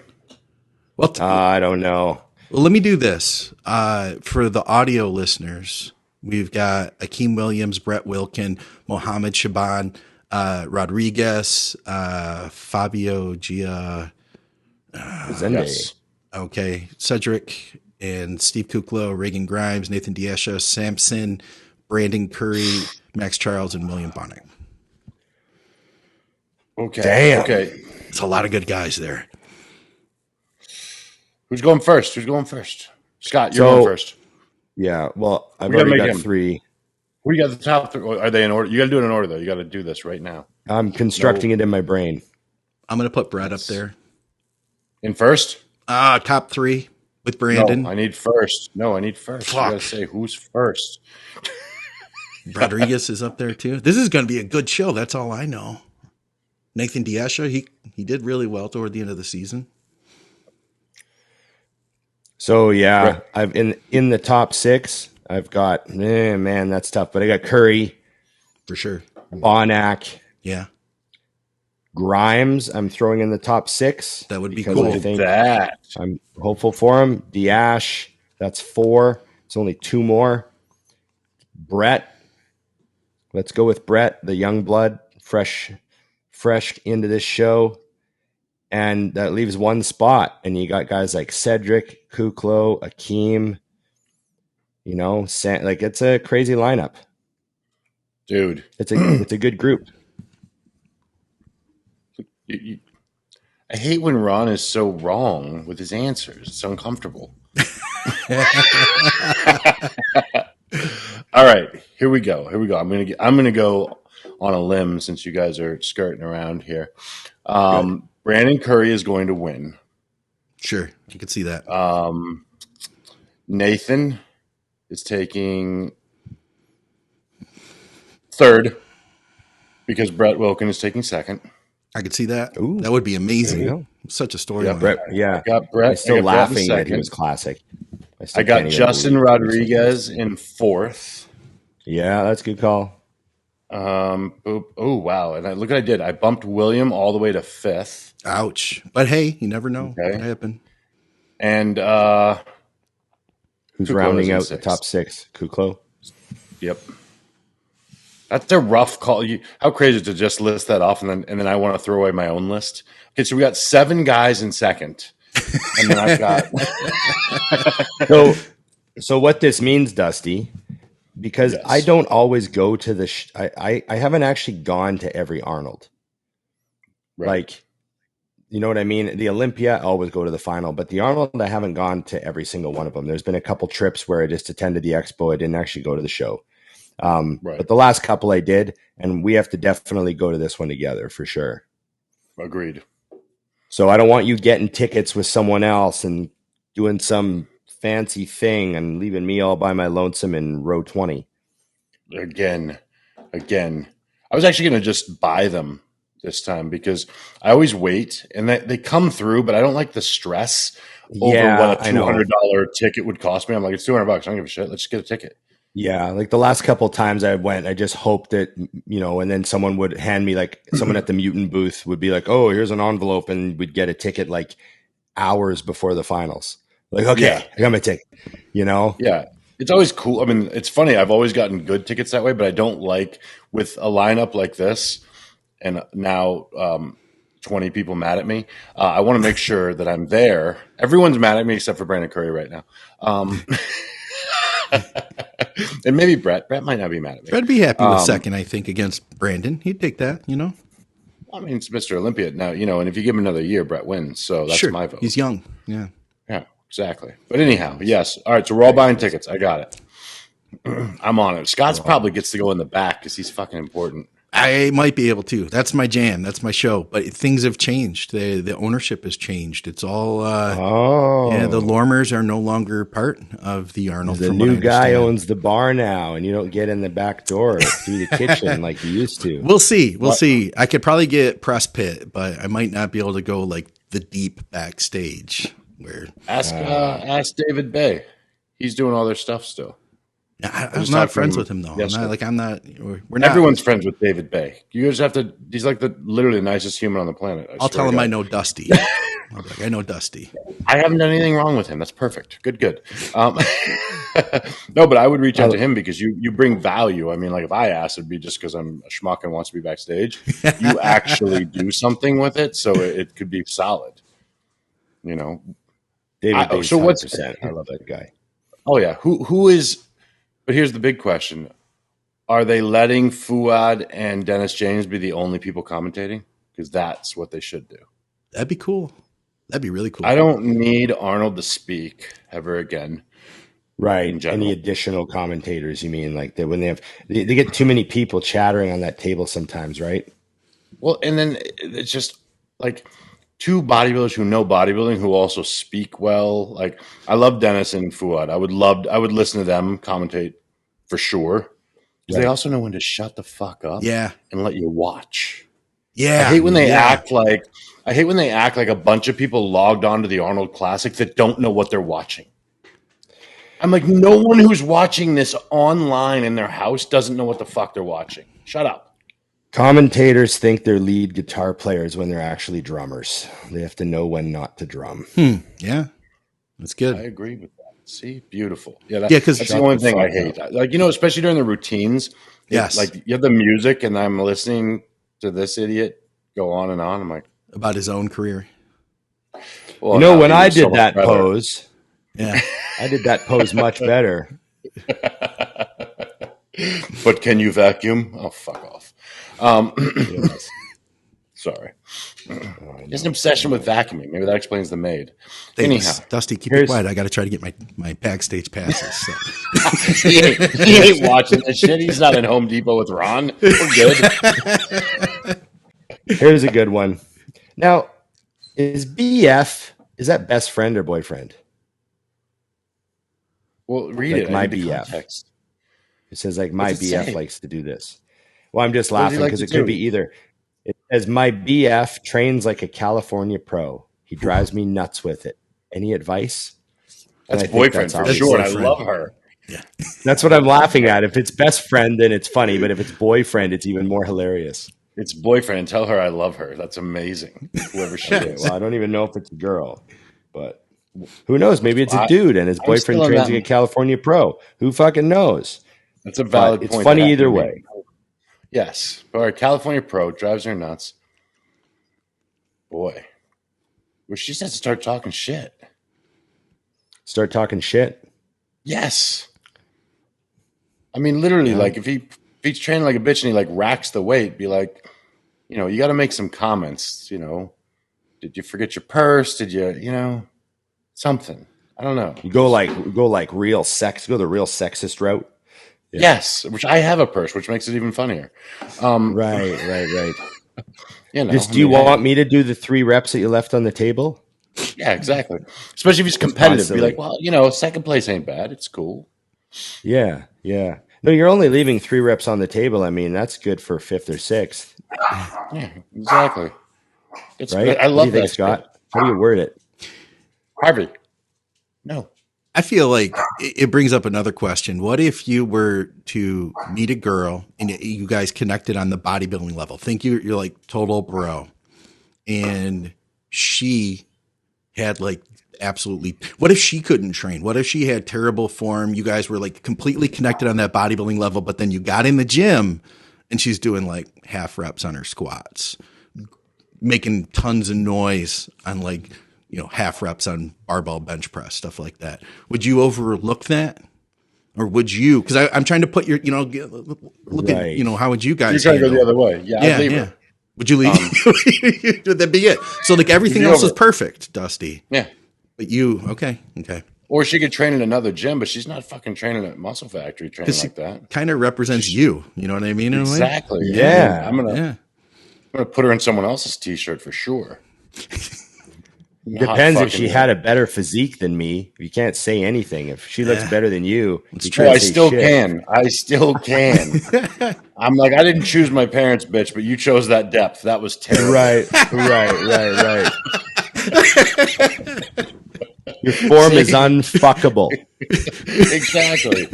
[SPEAKER 2] Well,
[SPEAKER 1] I don't know.
[SPEAKER 2] Well, let me do this. For the audio listeners, we've got Akeem Williams, Brett Wilkin, Mohammed Shaban, Rodriguez, Fabio Gia,
[SPEAKER 1] Zende.
[SPEAKER 3] Yes.
[SPEAKER 2] okay, Cedric and Steve Kuklo, Reagan Grimes, Nathan Diesha, Sampson, Brandon Curry, Max Charles, and William Bonnick.
[SPEAKER 3] Okay.
[SPEAKER 1] Damn.
[SPEAKER 3] Okay.
[SPEAKER 2] It's a lot of good guys there.
[SPEAKER 3] Who's going first? Scott, you're going first.
[SPEAKER 1] Yeah. Well, I've
[SPEAKER 3] We gotta
[SPEAKER 1] already
[SPEAKER 3] make
[SPEAKER 1] got
[SPEAKER 3] him.
[SPEAKER 1] 3.
[SPEAKER 3] Who do you got the top 3? Are they in order? You got to do it in order, though. You got to do this right now.
[SPEAKER 1] I'm constructing it in my brain.
[SPEAKER 2] I'm going to put Brett up there.
[SPEAKER 3] In first?
[SPEAKER 2] Top 3 with Brandon.
[SPEAKER 3] No, I need first.
[SPEAKER 2] Fuck.
[SPEAKER 3] You got to say who's first.
[SPEAKER 2] Rodriguez is up there too. This is going to be a good show. That's all I know. Nathan Diesha, he did really well toward the end of the season.
[SPEAKER 1] So yeah, I've in the top 6. I've got man, that's tough. But I got Curry
[SPEAKER 2] For sure.
[SPEAKER 1] Bonac,
[SPEAKER 2] Yeah.
[SPEAKER 1] Grimes. I'm throwing in the top 6.
[SPEAKER 2] That would be
[SPEAKER 1] because
[SPEAKER 2] cool.
[SPEAKER 1] I think
[SPEAKER 3] That.
[SPEAKER 1] I'm hopeful for him. Diash, that's 4. It's only 2 more. Brett. Let's go with Brett, the young blood, fresh into this show. And that leaves 1 spot. And you got guys like Cedric, Kuklo, Akeem, you know, like it's a crazy lineup.
[SPEAKER 3] Dude.
[SPEAKER 1] It's a good group.
[SPEAKER 3] I hate when Ron is so wrong with his answers. It's uncomfortable. All right, here we go. I'm gonna go on a limb since you guys are skirting around here. Brandon Curry is going to win.
[SPEAKER 2] Sure, you can see that.
[SPEAKER 3] Nathan is taking 3rd because Brett Wilkin is taking 2nd.
[SPEAKER 2] I could see that.
[SPEAKER 1] Ooh.
[SPEAKER 2] That would be amazing.
[SPEAKER 1] There you
[SPEAKER 2] Such a story.
[SPEAKER 1] Yeah, Brett. Yeah,
[SPEAKER 3] I got Brett.
[SPEAKER 1] I'm still
[SPEAKER 3] I got Brett in
[SPEAKER 1] laughing that he
[SPEAKER 3] second.
[SPEAKER 1] was classic.
[SPEAKER 3] I got Justin Rodriguez in 4th.
[SPEAKER 1] Yeah, that's a good call.
[SPEAKER 3] Oh wow! And look what I did. I bumped William all the way to 5th.
[SPEAKER 2] Ouch. But hey, you never know
[SPEAKER 3] Okay.
[SPEAKER 2] what happened.
[SPEAKER 3] And
[SPEAKER 1] Who's
[SPEAKER 3] Kuklo
[SPEAKER 1] rounding
[SPEAKER 3] is in
[SPEAKER 1] out the
[SPEAKER 3] 6th.
[SPEAKER 1] top 6? Kuklo.
[SPEAKER 3] Yep. That's a rough call. How crazy to just list that off and then I want to throw away my own list. Okay, so we got 7 guys in 2nd. And then I've got
[SPEAKER 1] So what this means, Dusty, because
[SPEAKER 3] Yes.
[SPEAKER 1] I don't always go to the I haven't actually gone to every Arnold.
[SPEAKER 3] Right.
[SPEAKER 1] Like You know what I mean? The Olympia, I always go to the final, but the Arnold, I haven't gone to every single one of them. There's been a couple trips where I just attended the expo. I didn't actually go to the show. But the last couple I did, and we have to definitely go to this one together for sure.
[SPEAKER 3] Agreed.
[SPEAKER 1] So I don't want you getting tickets with someone else and doing some fancy thing and leaving me all by my lonesome in row 20.
[SPEAKER 3] Again. I was actually going to just buy them this time because I always wait and they come through, but I don't like the stress over what a $200 ticket would cost me. I'm like, it's $200. I don't give a shit. Let's just get a ticket.
[SPEAKER 1] Yeah. Like the last couple of times I went, I just hoped that, and then someone would hand me like someone at the mutant booth would be like, oh, here's an envelope. And we'd get a ticket like hours before the finals. Like, okay, I got my ticket,
[SPEAKER 3] Yeah. It's always cool. I mean, it's funny. I've always gotten good tickets that way, but I don't like with a lineup like this. And now 20 people mad at me. I want to make sure that I'm there. Everyone's mad at me except for Brandon Curry right now. And maybe Brett. Brett might not be mad at me.
[SPEAKER 2] Bret'd be happy with second, I think, against Brandon. He'd take that,
[SPEAKER 3] I mean, it's Mr. Olympia now, and if you give him another year, Brett wins. So that's my vote.
[SPEAKER 2] He's young. Yeah.
[SPEAKER 3] Yeah, exactly. But anyhow, yes. All right, so we're all buying tickets. I got it. I'm on it. Scott's probably gets to go in the back because he's fucking important.
[SPEAKER 2] I might be able to. That's my jam. That's my show. But things have changed. The ownership has changed. It's all. The Lormers are no longer part of the Arnold.
[SPEAKER 1] The new guy owns the bar now, and you don't get in the back door through the kitchen like you used to.
[SPEAKER 2] We'll see. We'll see. I could probably get press pit, but I might not be able to go like the deep backstage. Where
[SPEAKER 3] ask David Bay. He's doing all their stuff still.
[SPEAKER 2] I'm not friends with him though. I'm not. We're not.
[SPEAKER 3] Everyone's friends with David Bay. You just have to. He's like literally the nicest human on the planet.
[SPEAKER 2] I'll tell him I know Dusty. I'll be like, I know Dusty.
[SPEAKER 3] I haven't done anything wrong with him. That's perfect. Good. No, but I would reach out to him because you bring value. I mean, like if I asked, it'd be just because I'm a schmuck and wants to be backstage. You actually do something with it, so it could be solid.
[SPEAKER 1] David Bay's
[SPEAKER 3] so
[SPEAKER 1] 100%. I love that guy.
[SPEAKER 3] Oh yeah, who is? But here's the big question. Are they letting Fouad and Dennis James be the only people commentating? Because that's what they should do.
[SPEAKER 2] That'd be cool. That'd be really cool.
[SPEAKER 3] I don't need Arnold to speak ever again.
[SPEAKER 1] Right. Any additional commentators, you mean? Like when they get too many people chattering on that table sometimes, right?
[SPEAKER 3] Well, and then it's just like two bodybuilders who know bodybuilding who also speak well. Like I love Dennis and Fouad. I would listen to them commentate for sure. Because they also know when to shut the fuck up and let you watch.
[SPEAKER 2] Yeah.
[SPEAKER 3] I hate when they act like a bunch of people logged onto the Arnold Classic that don't know what they're watching. I'm like, no one who's watching this online in their house doesn't know what the fuck they're watching. Shut up.
[SPEAKER 1] Commentators think they're lead guitar players when they're actually drummers. They have to know when not to drum.
[SPEAKER 2] Yeah. That's good.
[SPEAKER 3] I agree with that. See, beautiful. Yeah, that's the only thing I hate. Like, especially during the routines.
[SPEAKER 2] Yes.
[SPEAKER 3] Like you have the music and I'm listening to this idiot go on and on. I'm like,
[SPEAKER 2] about his own career.
[SPEAKER 1] Well, when I did that pose,
[SPEAKER 2] I
[SPEAKER 1] did that pose much better.
[SPEAKER 3] But can you vacuum? Oh, fuck off. Sorry. Just an obsession with vacuuming. Maybe that explains the maid. Anyhow,
[SPEAKER 2] Dusty, keep it quiet. I got to try to get my backstage passes. So.
[SPEAKER 3] he ain't watching this shit. He's not at Home Depot with Ron. We're good.
[SPEAKER 1] Here's a good one. Now, is that best friend or boyfriend?
[SPEAKER 3] Well, read it.
[SPEAKER 1] My BF.
[SPEAKER 3] Context.
[SPEAKER 1] It says like my BF likes to do this. Well, I'm just laughing because it could be either. It says my BF trains like a California pro. He drives me nuts with it. Any advice?
[SPEAKER 3] That's boyfriend for sure. I love her.
[SPEAKER 2] Yeah,
[SPEAKER 1] that's what I'm laughing at. If it's best friend, then it's funny. But if it's boyfriend, it's even more hilarious.
[SPEAKER 3] It's boyfriend. Tell her I love her. That's amazing. Whoever she is.
[SPEAKER 1] Well, I don't even know if it's a girl, but who knows? Maybe it's a dude and his boyfriend trains like a California pro. Who fucking knows?
[SPEAKER 3] That's a valid point.
[SPEAKER 1] It's funny either way.
[SPEAKER 3] Yes. Or a California pro drives her nuts. Boy. Well, she just has to start talking shit.
[SPEAKER 1] Start talking shit?
[SPEAKER 3] Yes. I mean, literally, like if he's training like a bitch and he like racks the weight, be like, you got to make some comments, Did you forget your purse? Did you, something? I don't know.
[SPEAKER 1] You go like real sex. Go the real sexist route.
[SPEAKER 3] Yeah. Yes, which I have a purse, which makes it even funnier.
[SPEAKER 1] Right.
[SPEAKER 3] Do
[SPEAKER 1] you want me to do the 3 reps that you left on the table?
[SPEAKER 3] Yeah, exactly. Especially if he's competitive. Be like, well, second place ain't bad. It's cool.
[SPEAKER 1] Yeah. No, you're only leaving 3 reps on the table. I mean, that's good for 5th or 6th.
[SPEAKER 3] Yeah, exactly. It's
[SPEAKER 1] right.
[SPEAKER 3] I love that,
[SPEAKER 1] Scott. How do you word it?
[SPEAKER 3] Harvey. No.
[SPEAKER 2] I feel like it brings up another question. What if you were to meet a girl and you guys connected on the bodybuilding level? Think you're like total bro, and she had like absolutely. What if she couldn't train? What if she had terrible form? You guys were like completely connected on that bodybuilding level, but then you got in the gym and she's doing like half reps on her squats, making tons of noise on like, half reps on barbell bench press, stuff like that. Would you overlook that? Or would you? Because I'm trying to put your, look at, how would you guys?
[SPEAKER 3] You're trying to go the other way.
[SPEAKER 2] Yeah. Would you leave? Would that be it? So like everything else is perfect, Dusty.
[SPEAKER 3] Yeah.
[SPEAKER 2] But you, okay.
[SPEAKER 3] Or she could train in another gym, but she's not fucking training at Muscle Factory training like that.
[SPEAKER 2] Kind of represents you. You know what I mean?
[SPEAKER 3] Exactly.
[SPEAKER 1] Yeah.
[SPEAKER 3] I'm gonna put her in someone else's t-shirt for sure.
[SPEAKER 1] Depends if she had a better physique than me. You can't say anything. If she looks better than you,
[SPEAKER 3] I still can. I'm like, I didn't choose my parents, bitch, but you chose that depth. That was terrible.
[SPEAKER 1] Right. Your form is unfuckable.
[SPEAKER 3] Exactly.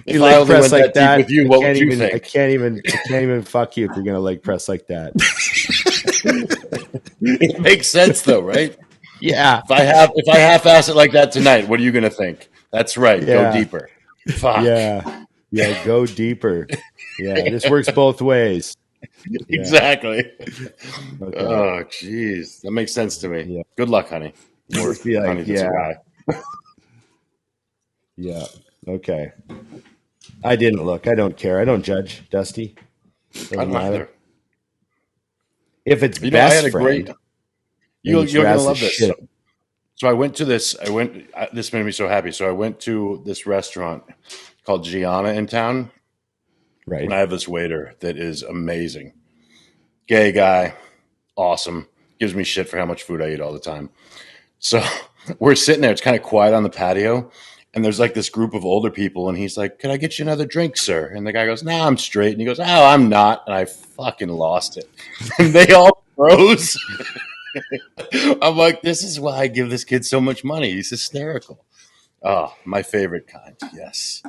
[SPEAKER 1] You leg press like that
[SPEAKER 3] with you, what would you think?
[SPEAKER 1] I can't even fuck you if you're gonna leg press like that.
[SPEAKER 3] It makes sense though, right?
[SPEAKER 1] Yeah.
[SPEAKER 3] If I half-ass it like that tonight, what are you gonna think? That's right.
[SPEAKER 1] Yeah.
[SPEAKER 3] Go deeper. Fuck.
[SPEAKER 1] Yeah. Go deeper. Yeah. This works both ways. Yeah.
[SPEAKER 3] Exactly.
[SPEAKER 1] Okay.
[SPEAKER 3] Oh, jeez, that makes sense to me.
[SPEAKER 1] Yeah.
[SPEAKER 3] Good luck, honey. Or
[SPEAKER 1] be like,
[SPEAKER 3] honey, that's a guy.
[SPEAKER 1] Yeah. Okay. I didn't look. I don't care. I don't judge, Dusty.
[SPEAKER 3] I don't either.
[SPEAKER 1] If it's
[SPEAKER 3] I
[SPEAKER 1] best
[SPEAKER 3] had a
[SPEAKER 1] friend,
[SPEAKER 3] great. You're gonna love this.
[SPEAKER 1] shit.
[SPEAKER 3] So I went to this. This made me so happy. So I went to this restaurant called Gianna in town.
[SPEAKER 1] Right.
[SPEAKER 3] And I have this waiter that is amazing. Gay guy, awesome. Gives me shit for how much food I eat all the time. So we're sitting there. It's kind of quiet on the patio. And there's like this group of older people. And he's like, "Can I get you another drink, sir?" And the guy goes, "No, I'm straight." And he goes, "Oh, I'm not." And I fucking lost it. And they all froze. I'm like, this is why I give this kid so much money. He's hysterical. Oh, my favorite kind. Yes.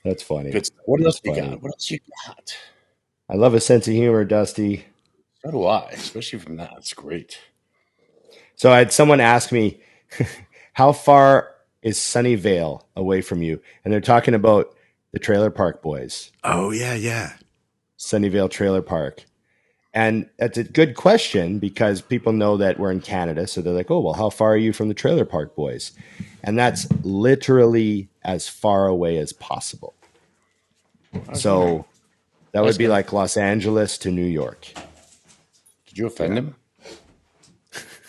[SPEAKER 1] That's funny.
[SPEAKER 3] Good. What else you got? What else you got?
[SPEAKER 1] I love a sense of humor, Dusty.
[SPEAKER 3] So do I, especially from that. It's great.
[SPEAKER 1] So I had someone ask me, how far is Sunnyvale away from you? And they're talking about the Trailer Park Boys.
[SPEAKER 2] Oh, yeah.
[SPEAKER 1] Sunnyvale Trailer Park. And that's a good question because people know that we're in Canada. So they're like, oh, well, how far are you from the Trailer Park Boys? And that's literally as far away as possible. Okay. So that would be like Los Angeles to New York.
[SPEAKER 3] Did you offend him?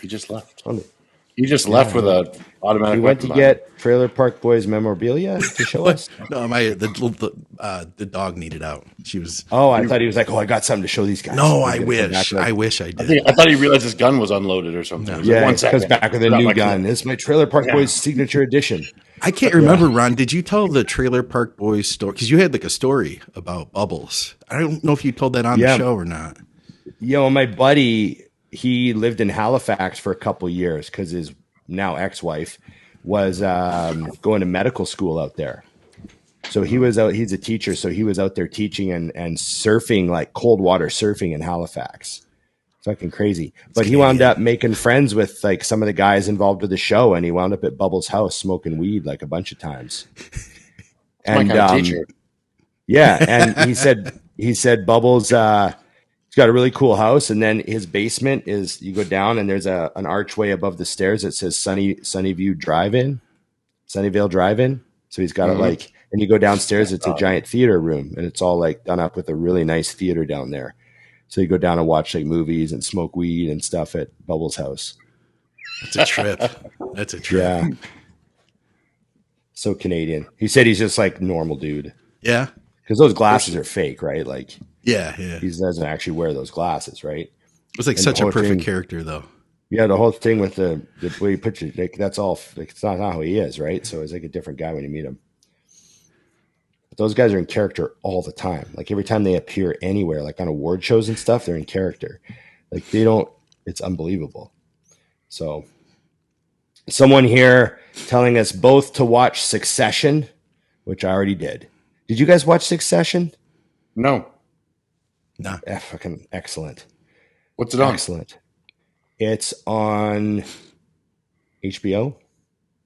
[SPEAKER 3] He just left. He just left with a automatic.
[SPEAKER 1] We went to get Trailer Park Boys memorabilia to show us.
[SPEAKER 2] No, the dog needed out. She was.
[SPEAKER 1] Oh, I thought he was like, "Oh, I got something to show these guys."
[SPEAKER 2] No, I wish I did.
[SPEAKER 3] I thought he realized his gun was unloaded or something.
[SPEAKER 1] No. Yeah, he comes back with a new gun. This is my Trailer Park Boys signature edition.
[SPEAKER 2] I can't remember, Ron. Did you tell the Trailer Park Boys story? Because you had like a story about Bubbles. I don't know if you told that on the show or not.
[SPEAKER 1] My buddy, he lived in Halifax for a couple years because his now ex-wife was going to medical school out there. So he was out. He's a teacher, so he was out there teaching and surfing, like cold water surfing in Halifax. Fucking crazy. But he wound up making friends with like some of the guys involved with the show, and he wound up at Bubbles' house smoking weed like a bunch of times. And
[SPEAKER 3] my kind of teacher.
[SPEAKER 1] Yeah, and he said Bubbles he's got a really cool house, and then his basement is you go down and there's an archway above the stairs that says Sunnyvale Drive-In. So he's got it like, and you go downstairs, it's a giant theater room, and it's all like done up with a really nice theater down there. So you go down and watch like movies and smoke weed and stuff at Bubbles' house.
[SPEAKER 2] That's a trip. That's a trip.
[SPEAKER 1] Yeah. So Canadian. He said he's just like normal dude.
[SPEAKER 2] Yeah.
[SPEAKER 1] Because those glasses are fake, right? Like,
[SPEAKER 2] yeah.
[SPEAKER 1] He doesn't actually wear those glasses, right?
[SPEAKER 2] It's like such a perfect character, though.
[SPEAKER 1] Yeah, the whole thing with the way you put it, like, that's all. Like, it's not how he is, right? So it's like a different guy when you meet him. But those guys are in character all the time. Like every time they appear anywhere, like on award shows and stuff, they're in character. Like they don't. It's unbelievable. So, someone here telling us both to watch Succession, which I already did. Did you guys watch Succession?
[SPEAKER 3] No.
[SPEAKER 2] No.
[SPEAKER 1] Fucking excellent.
[SPEAKER 3] What's it on?
[SPEAKER 1] Excellent. It's on HBO.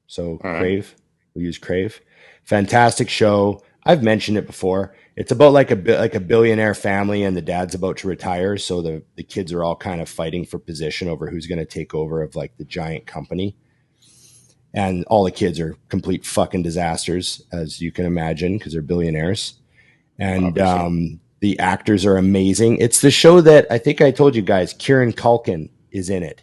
[SPEAKER 1] So Crave. We use Crave. Fantastic show. I've mentioned it before. It's about like a billionaire family, and the dad's about to retire. So the kids are all kind of fighting for position over who's going to take over of like the giant company. And all the kids are complete fucking disasters, as you can imagine, because they're billionaires. And the actors are amazing. It's the show that I think I told you guys, Kieran Culkin is in it.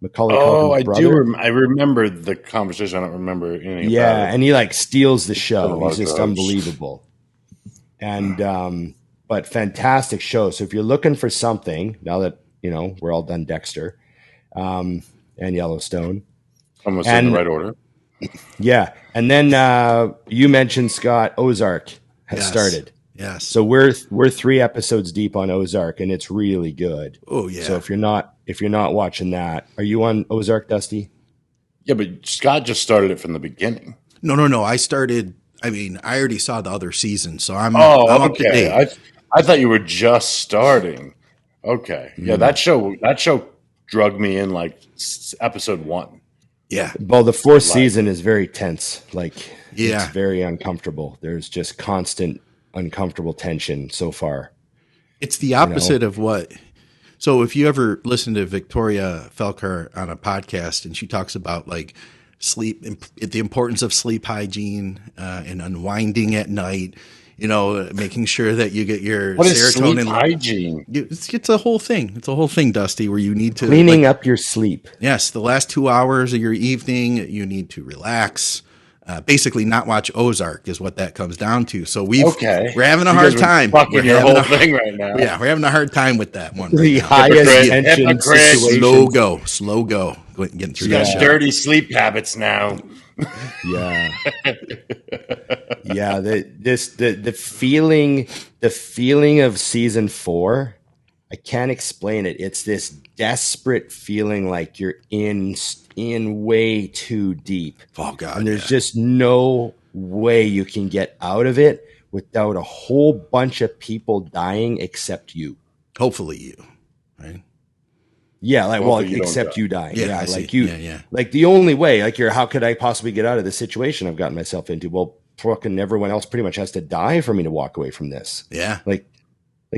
[SPEAKER 1] Macaulay Culkin's brother.
[SPEAKER 3] I remember the conversation. I don't remember anything about it.
[SPEAKER 1] Yeah, and he like steals the show. He's just unbelievable. And but fantastic show. So if you're looking for something, now that we're all done Dexter and Yellowstone.
[SPEAKER 3] Almost in the right order.
[SPEAKER 1] Yeah. And then you mentioned, Scott, Ozark has started.
[SPEAKER 2] Yes.
[SPEAKER 1] So we're 3 episodes deep on Ozark, and it's really good.
[SPEAKER 2] Oh yeah.
[SPEAKER 1] So if you're not watching that, are you on Ozark, Dusty?
[SPEAKER 3] Yeah, but Scott just started it from the beginning.
[SPEAKER 2] No. I started. I mean, I already saw the other season, so I'm up to date.
[SPEAKER 3] I thought you were just starting. Okay. Yeah, that show drugged me in like episode 1.
[SPEAKER 2] Yeah.
[SPEAKER 1] Well, the 4th season is very tense. Like,
[SPEAKER 2] yeah,
[SPEAKER 1] it's very uncomfortable. There's just constant uncomfortable tension so far.
[SPEAKER 2] It's the opposite of what. So if you ever listen to Victoria Felker on a podcast, and she talks about like sleep, the importance of sleep hygiene and unwinding at night, making sure that you get your
[SPEAKER 3] what
[SPEAKER 2] serotonin.
[SPEAKER 3] Is sleep hygiene?
[SPEAKER 2] It's a whole thing. It's a whole thing, Dusty, where you need to
[SPEAKER 1] cleaning up your sleep.
[SPEAKER 2] Yes, the last 2 hours of your evening, you need to relax. Basically, not watch Ozark is what that comes down to. So we're having a hard time.
[SPEAKER 3] Fucking your whole thing right now.
[SPEAKER 2] Yeah, we're having a hard time with that one.
[SPEAKER 1] The highest tension situation.
[SPEAKER 2] Slow go. Getting through
[SPEAKER 3] that. Dirty sleep habits now.
[SPEAKER 1] Yeah. Yeah. The feeling of season 4, I can't explain it. It's this desperate feeling like you're in way too deep.
[SPEAKER 2] Oh God.
[SPEAKER 1] And there's just no way you can get out of it without a whole bunch of people dying except you.
[SPEAKER 2] Hopefully you, right?
[SPEAKER 1] Yeah, like except you dying.
[SPEAKER 2] Yeah,
[SPEAKER 1] like you. Yeah. Like the only way, like how could I possibly get out of the situation I've gotten myself into? Well, fucking everyone else pretty much has to die for me to walk away from this.
[SPEAKER 2] Yeah.
[SPEAKER 1] Like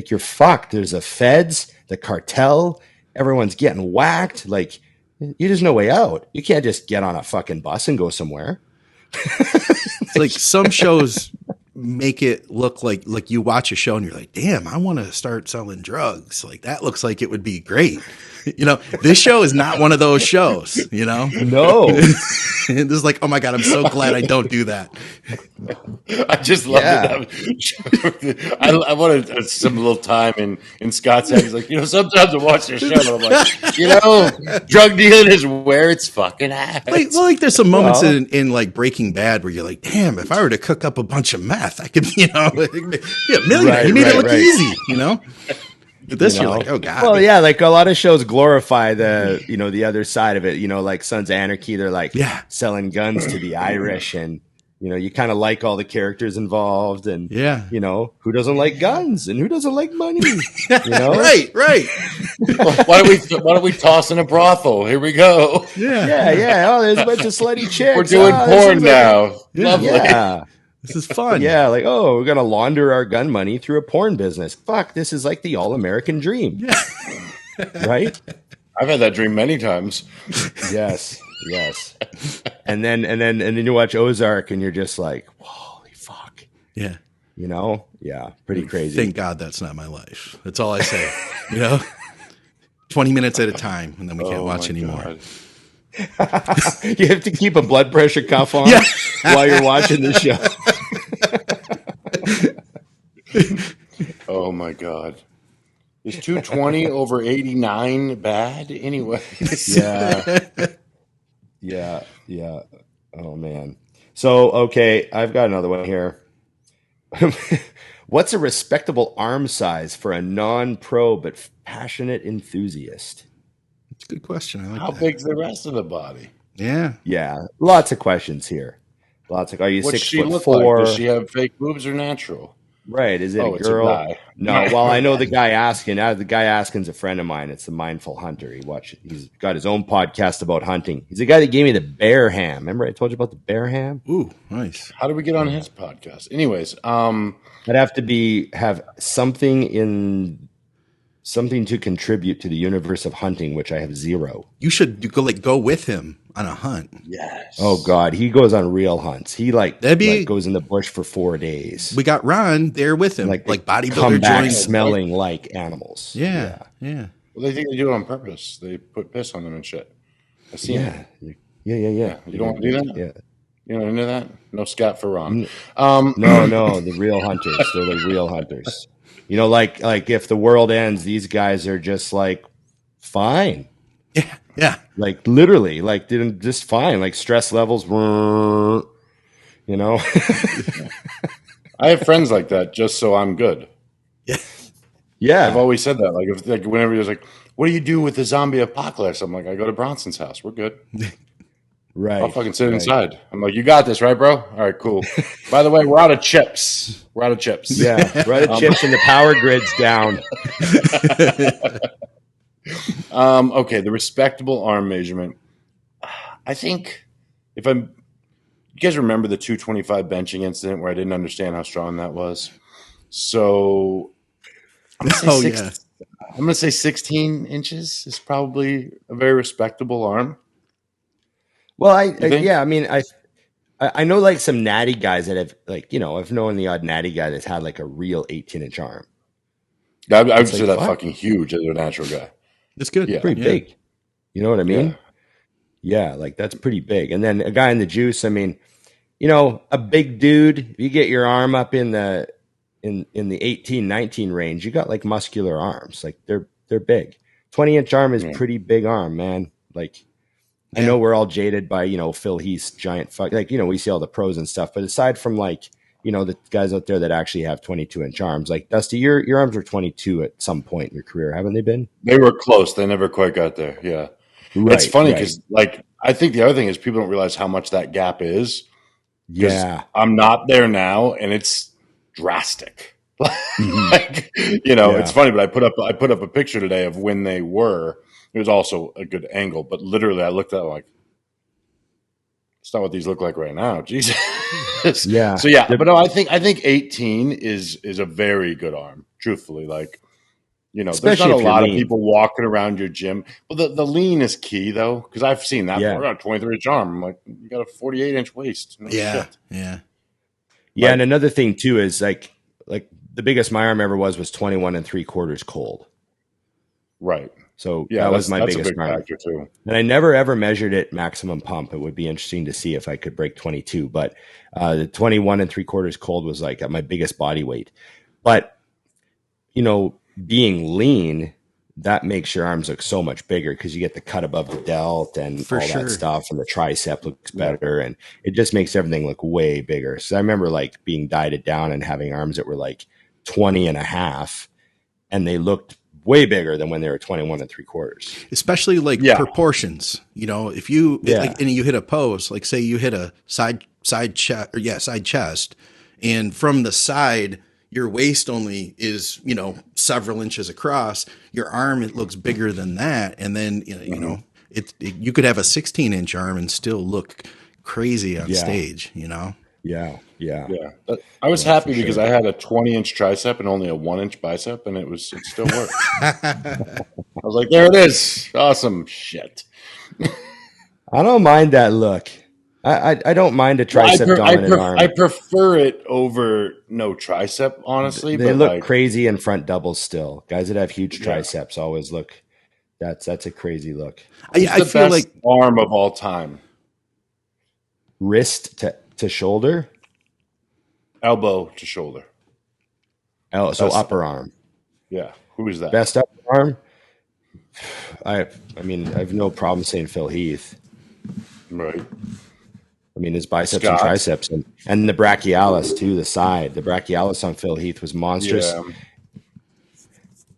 [SPEAKER 1] you're fucked. There's the feds, the cartel, everyone's getting whacked. Like there's no way out. You can't just get on a fucking bus and go somewhere.
[SPEAKER 2] It's like some shows make it look like you watch a show and you're like, damn, I want to start selling drugs. Like that looks like it would be great. This show is not one of those shows,
[SPEAKER 1] No.
[SPEAKER 2] This is like, oh my God, I'm so glad I don't do that.
[SPEAKER 3] I just love it. I wanted some little time in Scott's head. He's like, sometimes I watch this show and I'm like, drug dealing is where it's fucking at.
[SPEAKER 2] Like there's some moments in like Breaking Bad where you're like, damn, if I were to cook up a bunch of meth, I could, be a millionaire. He made it look easy, But this you're like, oh God.
[SPEAKER 1] Well, yeah, like a lot of shows glorify the, the other side of it, like Sons of Anarchy, they're like selling guns to the Irish, and you kind of like all the characters involved, and who doesn't like guns and who doesn't like money,
[SPEAKER 2] Right.
[SPEAKER 3] Why don't we toss in a brothel? Here we go.
[SPEAKER 1] Yeah. Oh, there's a bunch of slutty chicks.
[SPEAKER 3] We're doing porn now. Lovely.
[SPEAKER 2] Yeah. This is fun.
[SPEAKER 1] Yeah, like, we're going to launder our gun money through a porn business. Fuck, this is like the all-American dream. Yeah. Right?
[SPEAKER 3] I've had that dream many times.
[SPEAKER 1] Yes. And then you watch Ozark and you're just like, holy fuck.
[SPEAKER 2] Yeah.
[SPEAKER 1] You know? Yeah. Pretty crazy.
[SPEAKER 2] Thank God that's not my life. That's all I say. 20 minutes at a time, and then we can't watch anymore.
[SPEAKER 3] God.
[SPEAKER 1] You have to keep a blood pressure cuff on while you're watching the show.
[SPEAKER 3] Oh my God. Is 220 over 89 bad anyway?
[SPEAKER 1] Yeah. Oh man. So, okay, I've got another one here. What's a respectable arm size for a non-pro but passionate enthusiast?
[SPEAKER 2] That's a good question. I like
[SPEAKER 3] How
[SPEAKER 2] that.
[SPEAKER 3] big's the rest of the body?
[SPEAKER 2] Yeah.
[SPEAKER 1] Lots of questions here. Are you
[SPEAKER 3] What's
[SPEAKER 1] 6'4"?
[SPEAKER 3] she look like? Does she have fake boobs or natural?
[SPEAKER 1] Right. Is it a
[SPEAKER 3] It's a
[SPEAKER 1] girl?
[SPEAKER 3] guy.
[SPEAKER 1] No. Well, I know the guy asking. The guy asking's a friend of mine. It's the Mindful Hunter. He's got his own podcast about hunting. He's the guy that gave me the bear ham. Remember I told you about the bear ham?
[SPEAKER 2] Ooh, nice.
[SPEAKER 3] How did we get on his podcast? Anyways,
[SPEAKER 1] I'd have to have something to contribute to the universe of hunting, which I have zero.
[SPEAKER 2] You should go with him on a hunt.
[SPEAKER 3] Yes.
[SPEAKER 1] Oh God, he goes on real hunts. He goes in the bush for 4 days.
[SPEAKER 2] We got Ron there with him, like bodybuilder
[SPEAKER 1] come back
[SPEAKER 2] joints.
[SPEAKER 1] smelling like animals.
[SPEAKER 2] Yeah.
[SPEAKER 3] Well, they think they do it on purpose. They put piss on them and shit. I see.
[SPEAKER 1] Yeah.
[SPEAKER 3] You don't want to do that?
[SPEAKER 1] Yeah.
[SPEAKER 3] You don't into that? No scat for Ron.
[SPEAKER 1] No, the real hunters. They're the real hunters. Like if the world ends, these guys are just like fine.
[SPEAKER 2] Yeah.
[SPEAKER 1] Like literally, like didn't just fine. Like stress levels,
[SPEAKER 3] I have friends like that just so I'm good.
[SPEAKER 1] Yeah.
[SPEAKER 3] I've always said that. Like whenever you're like, what do you do with the zombie apocalypse? I'm like, I go to Bronson's house. We're good.
[SPEAKER 1] Right.
[SPEAKER 3] I'll fucking sit inside. I'm like, you got this, right, bro? All right, cool. By the way, we're out of chips.
[SPEAKER 1] Yeah, we're out of chips and the power grid's down.
[SPEAKER 3] Okay, the respectable arm measurement. I think you guys remember the 225 benching incident where I didn't understand how strong that was. So I'm gonna say 16 inches is probably a very respectable arm.
[SPEAKER 1] Well, I know like some natty guys that have I've known the odd natty guy that's had like a real 18-inch arm.
[SPEAKER 3] I would say that's fucking huge as a natural guy.
[SPEAKER 2] It's good.
[SPEAKER 1] Yeah. Pretty big. You know what I mean? Yeah, like that's pretty big. And then a guy in the juice, I mean, a big dude, if you get your arm up in the 18, 19 range, you got like muscular arms. Like they're big. 20-inch arm is pretty big arm, man. Like I know we're all jaded by, Phil Heath's giant we see all the pros and stuff, but aside from the guys out there that actually have 22-inch arms, like Dusty, your arms were 22 at some point in your career, haven't they been?
[SPEAKER 3] They were close. They never quite got there. Yeah.
[SPEAKER 1] Right,
[SPEAKER 3] it's funny because I think the other thing is people don't realize how much that gap is.
[SPEAKER 1] Yeah.
[SPEAKER 3] I'm not there now and it's drastic. It's funny, but I put up a picture today of when they were. It was also a good angle, but literally I looked at it like, it's not what these look like right now. Jesus.
[SPEAKER 1] Yeah.
[SPEAKER 3] So yeah, but no, I think 18 is a very good arm. Truthfully, there's not a lot of people walking around your gym. Well, the lean is key though, because I've seen that. Yeah. We're on a 23-inch arm. I'm like, you got a 48-inch waist. No shit.
[SPEAKER 2] Yeah.
[SPEAKER 1] And another thing too is like the biggest my arm ever was 21 3/4 cold.
[SPEAKER 3] Right.
[SPEAKER 1] So that was my biggest arm.
[SPEAKER 3] Factor too.
[SPEAKER 1] And I never ever measured it maximum pump. It would be interesting to see if I could break 22, but the 21 3/4 cold was like my biggest body weight. But being lean, that makes your arms look so much bigger because you get the cut above the delt and that stuff, and the tricep looks better, and it just makes everything look way bigger. So I remember like being dieted down and having arms that were like 20 and a half, and they looked way bigger than when they were 21 3/4.
[SPEAKER 2] Especially proportions. If you and you hit a pose, like say you hit a side chest, and from the side your waist only is several inches across. Your arm, it looks bigger than that, and then you could have a 16-inch arm and still look crazy on stage.
[SPEAKER 1] Yeah.
[SPEAKER 3] I was happy because I had a 20-inch tricep and only a 1-inch bicep, and it still worked. I was like, there it is. Awesome shit.
[SPEAKER 1] I don't mind that look. I don't mind a tricep dominant arm.
[SPEAKER 3] I prefer it over no tricep, honestly.
[SPEAKER 1] They
[SPEAKER 3] but
[SPEAKER 1] look
[SPEAKER 3] like,
[SPEAKER 1] crazy in front doubles still. Guys that have huge triceps always look. That's a crazy look.
[SPEAKER 2] I feel like
[SPEAKER 3] arm of all time.
[SPEAKER 1] Wrist to shoulder,
[SPEAKER 3] elbow to shoulder.
[SPEAKER 1] Oh, so upper arm.
[SPEAKER 3] Yeah, who is that?
[SPEAKER 1] Best upper arm. I mean, I have no problem saying Phil Heath.
[SPEAKER 3] Right.
[SPEAKER 1] I mean, his biceps and triceps and the brachialis too. The side, the brachialis on Phil Heath was monstrous. Yeah.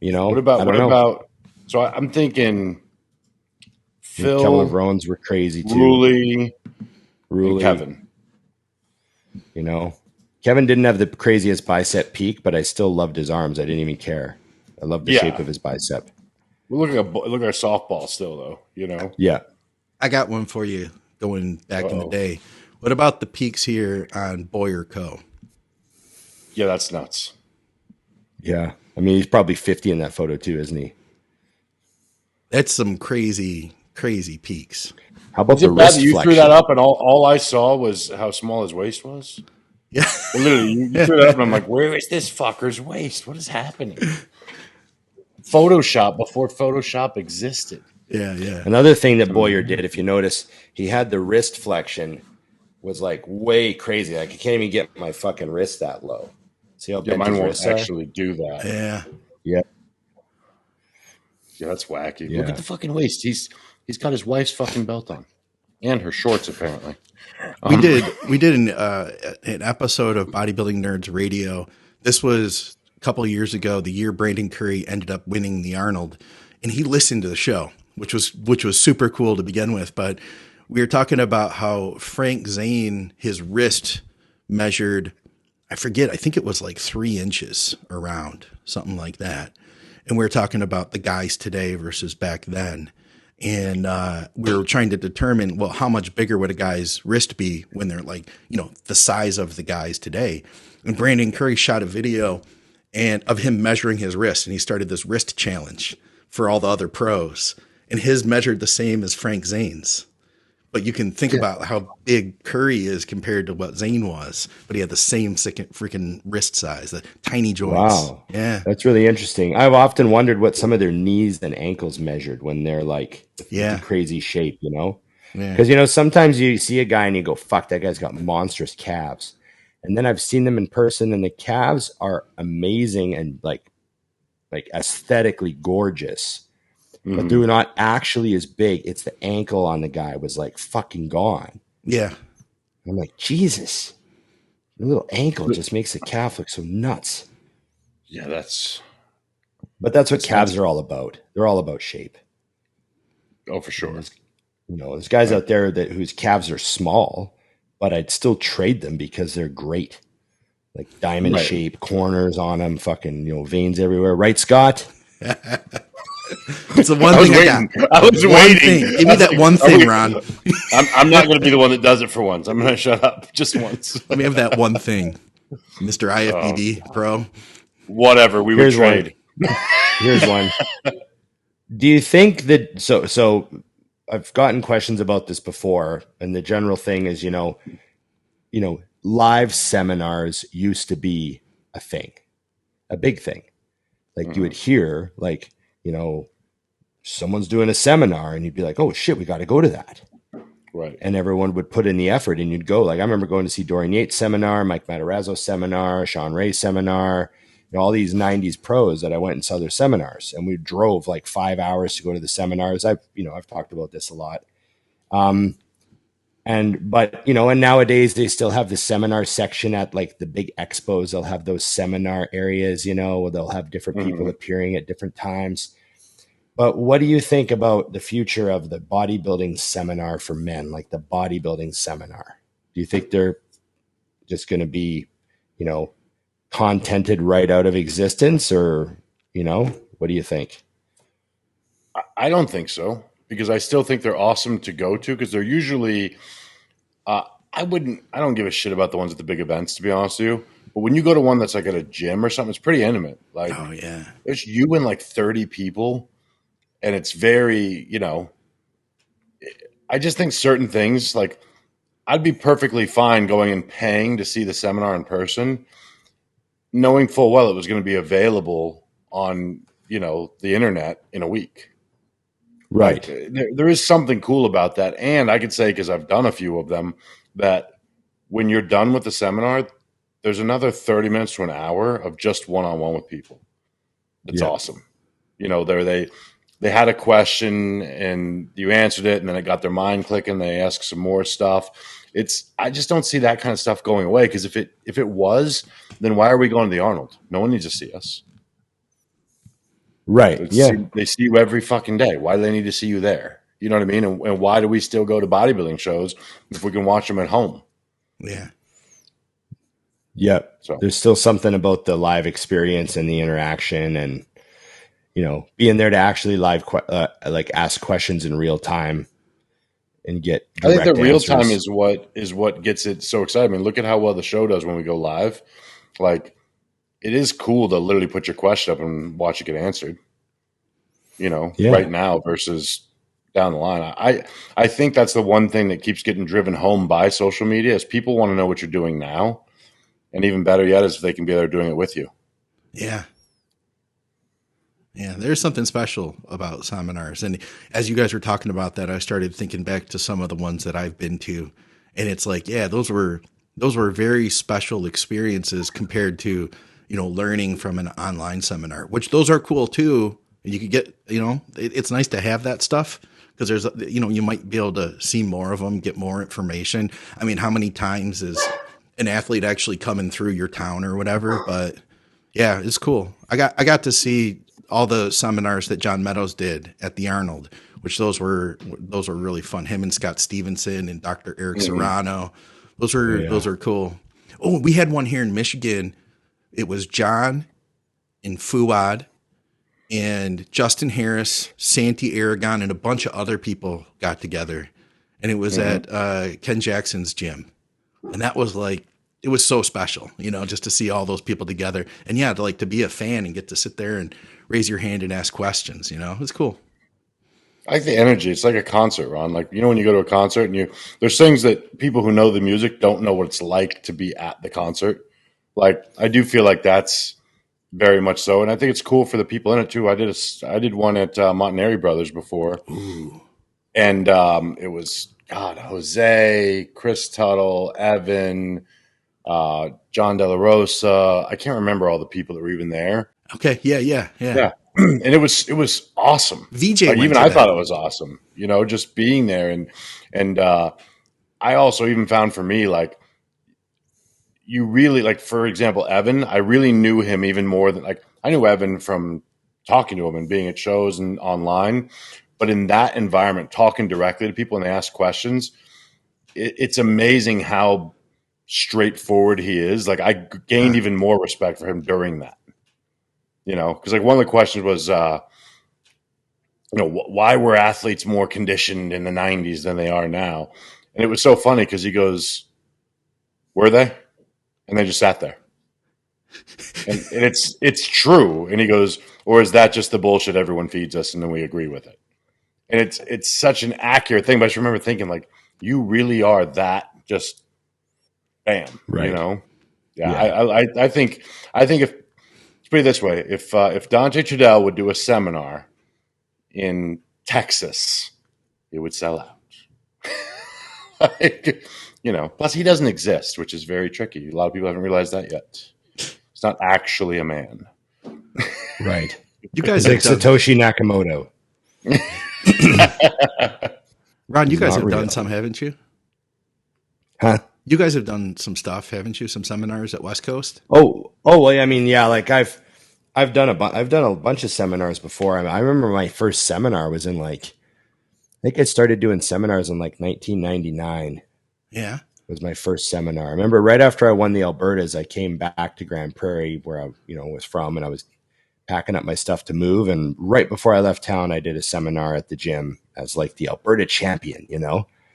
[SPEAKER 1] You know,
[SPEAKER 3] what about? So I'm thinking Phil,
[SPEAKER 1] Kevin Roans were crazy too.
[SPEAKER 3] Ruley, and Kevin.
[SPEAKER 1] You know, Kevin didn't have the craziest bicep peak, but I still loved his arms. I didn't even care. I loved the shape of his bicep.
[SPEAKER 3] Look at our softball still, though. You know.
[SPEAKER 1] Yeah.
[SPEAKER 2] I got one for you going back in the day. What about the peaks here on Boyer Co?
[SPEAKER 3] Yeah, that's nuts.
[SPEAKER 1] Yeah. I mean, he's probably 50 in that photo too, isn't he?
[SPEAKER 2] That's some crazy peaks.
[SPEAKER 1] How about the wrist
[SPEAKER 3] you
[SPEAKER 1] flexion?
[SPEAKER 3] threw that up and all I saw was how small his waist was?
[SPEAKER 2] Yeah.
[SPEAKER 3] Literally, you threw that up and I'm like, where is this fucker's waist? What is happening? Photoshop before Photoshop existed.
[SPEAKER 2] Yeah.
[SPEAKER 1] Another thing that Boyer did, if you notice, he had the wrist flexion was like way crazy. Like I can't even get my fucking wrist that low. See how bent
[SPEAKER 3] mine
[SPEAKER 1] his
[SPEAKER 3] won't actually do that.
[SPEAKER 2] Yeah.
[SPEAKER 3] Yeah, that's wacky.
[SPEAKER 1] Yeah.
[SPEAKER 3] Look at the fucking waist. He's got his wife's fucking belt on, and her shorts apparently.
[SPEAKER 2] We did an episode of Bodybuilding Nerds Radio. This was a couple of years ago, the year Brandon Curry ended up winning the Arnold, and he listened to the show, which was super cool to begin with. But we were talking about how Frank Zane, his wrist measured, I forget, I think it was like 3 inches around, something like that. And we were talking about the guys today versus back then. And we were trying to determine, well, how much bigger would a guy's wrist be when they're like, you know, the size of the guys today. And Brandon Curry shot a video of him measuring his wrist. And he started this wrist challenge for all the other pros. And his measured the same as Frank Zane's. But you can think about how big Curry is compared to what Zane was. But he had the same freaking wrist size, the tiny joints.
[SPEAKER 1] Wow.
[SPEAKER 2] Yeah.
[SPEAKER 1] That's really interesting. I've often wondered what some of their knees and ankles measured when they're like crazy shape, you know? Because, you know, sometimes you see a guy and you go, fuck, that guy's got monstrous calves. And then I've seen them in person and the calves are amazing and like aesthetically gorgeous. But they're not actually as big. It's the ankle on the guy was like fucking gone.
[SPEAKER 2] Yeah.
[SPEAKER 1] I'm like, Jesus. The little ankle just makes the calf look so nuts.
[SPEAKER 3] Yeah,
[SPEAKER 1] But that's what calves are all about. They're all about shape.
[SPEAKER 3] Oh, for sure.
[SPEAKER 1] There's guys out there whose calves are small, but I'd still trade them because they're great. Like diamond shape, corners on them, fucking, veins everywhere. Right, Scott?
[SPEAKER 2] It's the one thing I got.
[SPEAKER 3] I was waiting.
[SPEAKER 2] Give me that one thing, Ron.
[SPEAKER 3] I'm not going to be the one that does it for once. I'm going to shut up just once.
[SPEAKER 2] Let me have that one thing, Mr. IFBB Pro.
[SPEAKER 3] Whatever. We would trade.
[SPEAKER 1] Here's one. Do you think that so I've gotten questions about this before, and the general thing is, live seminars used to be a thing, a big thing. Like you would hear someone's doing a seminar and you'd be like, oh shit, we got to go to that.
[SPEAKER 3] Right.
[SPEAKER 1] And everyone would put in the effort and you'd go. Like I remember going to see Dorian Yates seminar, Mike Matarazzo seminar, Sean Ray seminar, all these 90s pros that I went and saw their seminars, and we drove like 5 hours to go to the seminars. I've talked about this a lot. And nowadays they still have the seminar section at like the big expos. They'll have those seminar areas, where they'll have different people appearing at different times. But what do you think about the future of the bodybuilding seminar for men, like the bodybuilding seminar? Do you think they're just going to be, contented right out of existence, or, what do you think?
[SPEAKER 3] I don't think so, because I still think they're awesome to go to, because they're usually, I don't give a shit about the ones at the big events, to be honest with you. But when you go to one that's like at a gym or something, it's pretty intimate. Like,
[SPEAKER 2] oh yeah,
[SPEAKER 3] there's you and like 30 people. And it's very, I just think certain things, like I'd be perfectly fine going and paying to see the seminar in person, knowing full well it was going to be available on, the internet in a week.
[SPEAKER 1] Right.
[SPEAKER 3] Like, there is something cool about that. And I could say, because I've done a few of them, that when you're done with the seminar, there's another 30 minutes to an hour of just one-on-one with people. It's awesome. They had a question and you answered it, and then it got their mind clicking. They asked some more stuff. I just don't see that kind of stuff going away, because if it was, then why are we going to the Arnold? No one needs to see us.
[SPEAKER 1] Right.
[SPEAKER 3] They see you every fucking day. Why do they need to see you there? You know what I mean? And why do we still go to bodybuilding shows if we can watch them at home?
[SPEAKER 2] Yeah.
[SPEAKER 1] Yep. So there's still something about the live experience and the interaction, and being there to actually live ask questions in real time and get direct
[SPEAKER 3] I think the real
[SPEAKER 1] answers.
[SPEAKER 3] time is what gets it so exciting. I mean, look at how well the show does when we go live. Like, it is cool to literally put your question up and watch it get answered, right now versus down the line. I think that's the one thing that keeps getting driven home by social media is people want to know what you're doing now. And even better yet is if they can be there doing it with you.
[SPEAKER 2] Yeah. Yeah, there's something special about seminars. And as you guys were talking about that, I started thinking back to some of the ones that I've been to. And it's like, yeah, those were very special experiences compared to, learning from an online seminar, which those are cool too. You could get, it's nice to have that stuff because there's, you might be able to see more of them, get more information. I mean, how many times is an athlete actually coming through your town or whatever? But yeah, it's cool. I got to see all the seminars that John Meadows did at the Arnold, which those were really fun. Him and Scott Stevenson and Dr. Eric Serrano. Those are cool. Oh, we had one here in Michigan. It was John and Fouad and Justin Harris, Santi Aragon, and a bunch of other people got together. And it was at Ken Jackson's gym. And that was like, it was so special, just to see all those people together. And yeah, to be a fan and get to sit there and raise your hand and ask questions, it's cool.
[SPEAKER 3] I like the energy. It's like a concert, Ron. Like, when you go to a concert and there's things that people who know the music don't know what it's like to be at the concert. Like, I do feel like that's very much so. And I think it's cool for the people in it too. I did one at Montanari Brothers before.
[SPEAKER 2] Ooh.
[SPEAKER 3] And it was, Jose, Chris Tuttle, Evan, John De La Rosa. I can't remember all the people that were even there.
[SPEAKER 2] Okay. Yeah.
[SPEAKER 3] And it was awesome.
[SPEAKER 2] VJ,
[SPEAKER 3] even I thought it was awesome, just being there. And I also even found for me, like, you really, like, for example, Evan, I really knew him even more than, like, I knew Evan from talking to him and being at shows and online, but in that environment, talking directly to people and they ask questions, it's amazing how straightforward he is. Like, I gained even more respect for him during that, because like one of the questions was, why were athletes more conditioned in the 90s than they are now? And it was so funny because he goes, were they? And they just sat there. And it's true. And he goes, or is that just the bullshit everyone feeds us and then we agree with it? And it's such an accurate thing. But I just remember thinking, like, you really are that just bam,
[SPEAKER 1] right.
[SPEAKER 3] Yeah. I think if, let's put it this way, if Dante Trudell would do a seminar in Texas, it would sell out. Plus he doesn't exist, which is very tricky. A lot of people haven't realized that yet. He's not actually a man.
[SPEAKER 1] Right.
[SPEAKER 2] You guys
[SPEAKER 1] like Satoshi Nakamoto.
[SPEAKER 2] Ron, you guys have done some, haven't you?
[SPEAKER 1] Huh?
[SPEAKER 2] You guys have done some stuff, haven't you? Some seminars at West Coast?
[SPEAKER 1] Oh, well, I mean, yeah, like I've done a bunch of seminars before. I remember my first seminar was in I think I started doing seminars in 1999.
[SPEAKER 2] Yeah.
[SPEAKER 1] Was my first seminar. I remember right after I won the Albertas, I came back to Grand Prairie where I, was from, and I was packing up my stuff to move. And right before I left town, I did a seminar at the gym as the Alberta champion,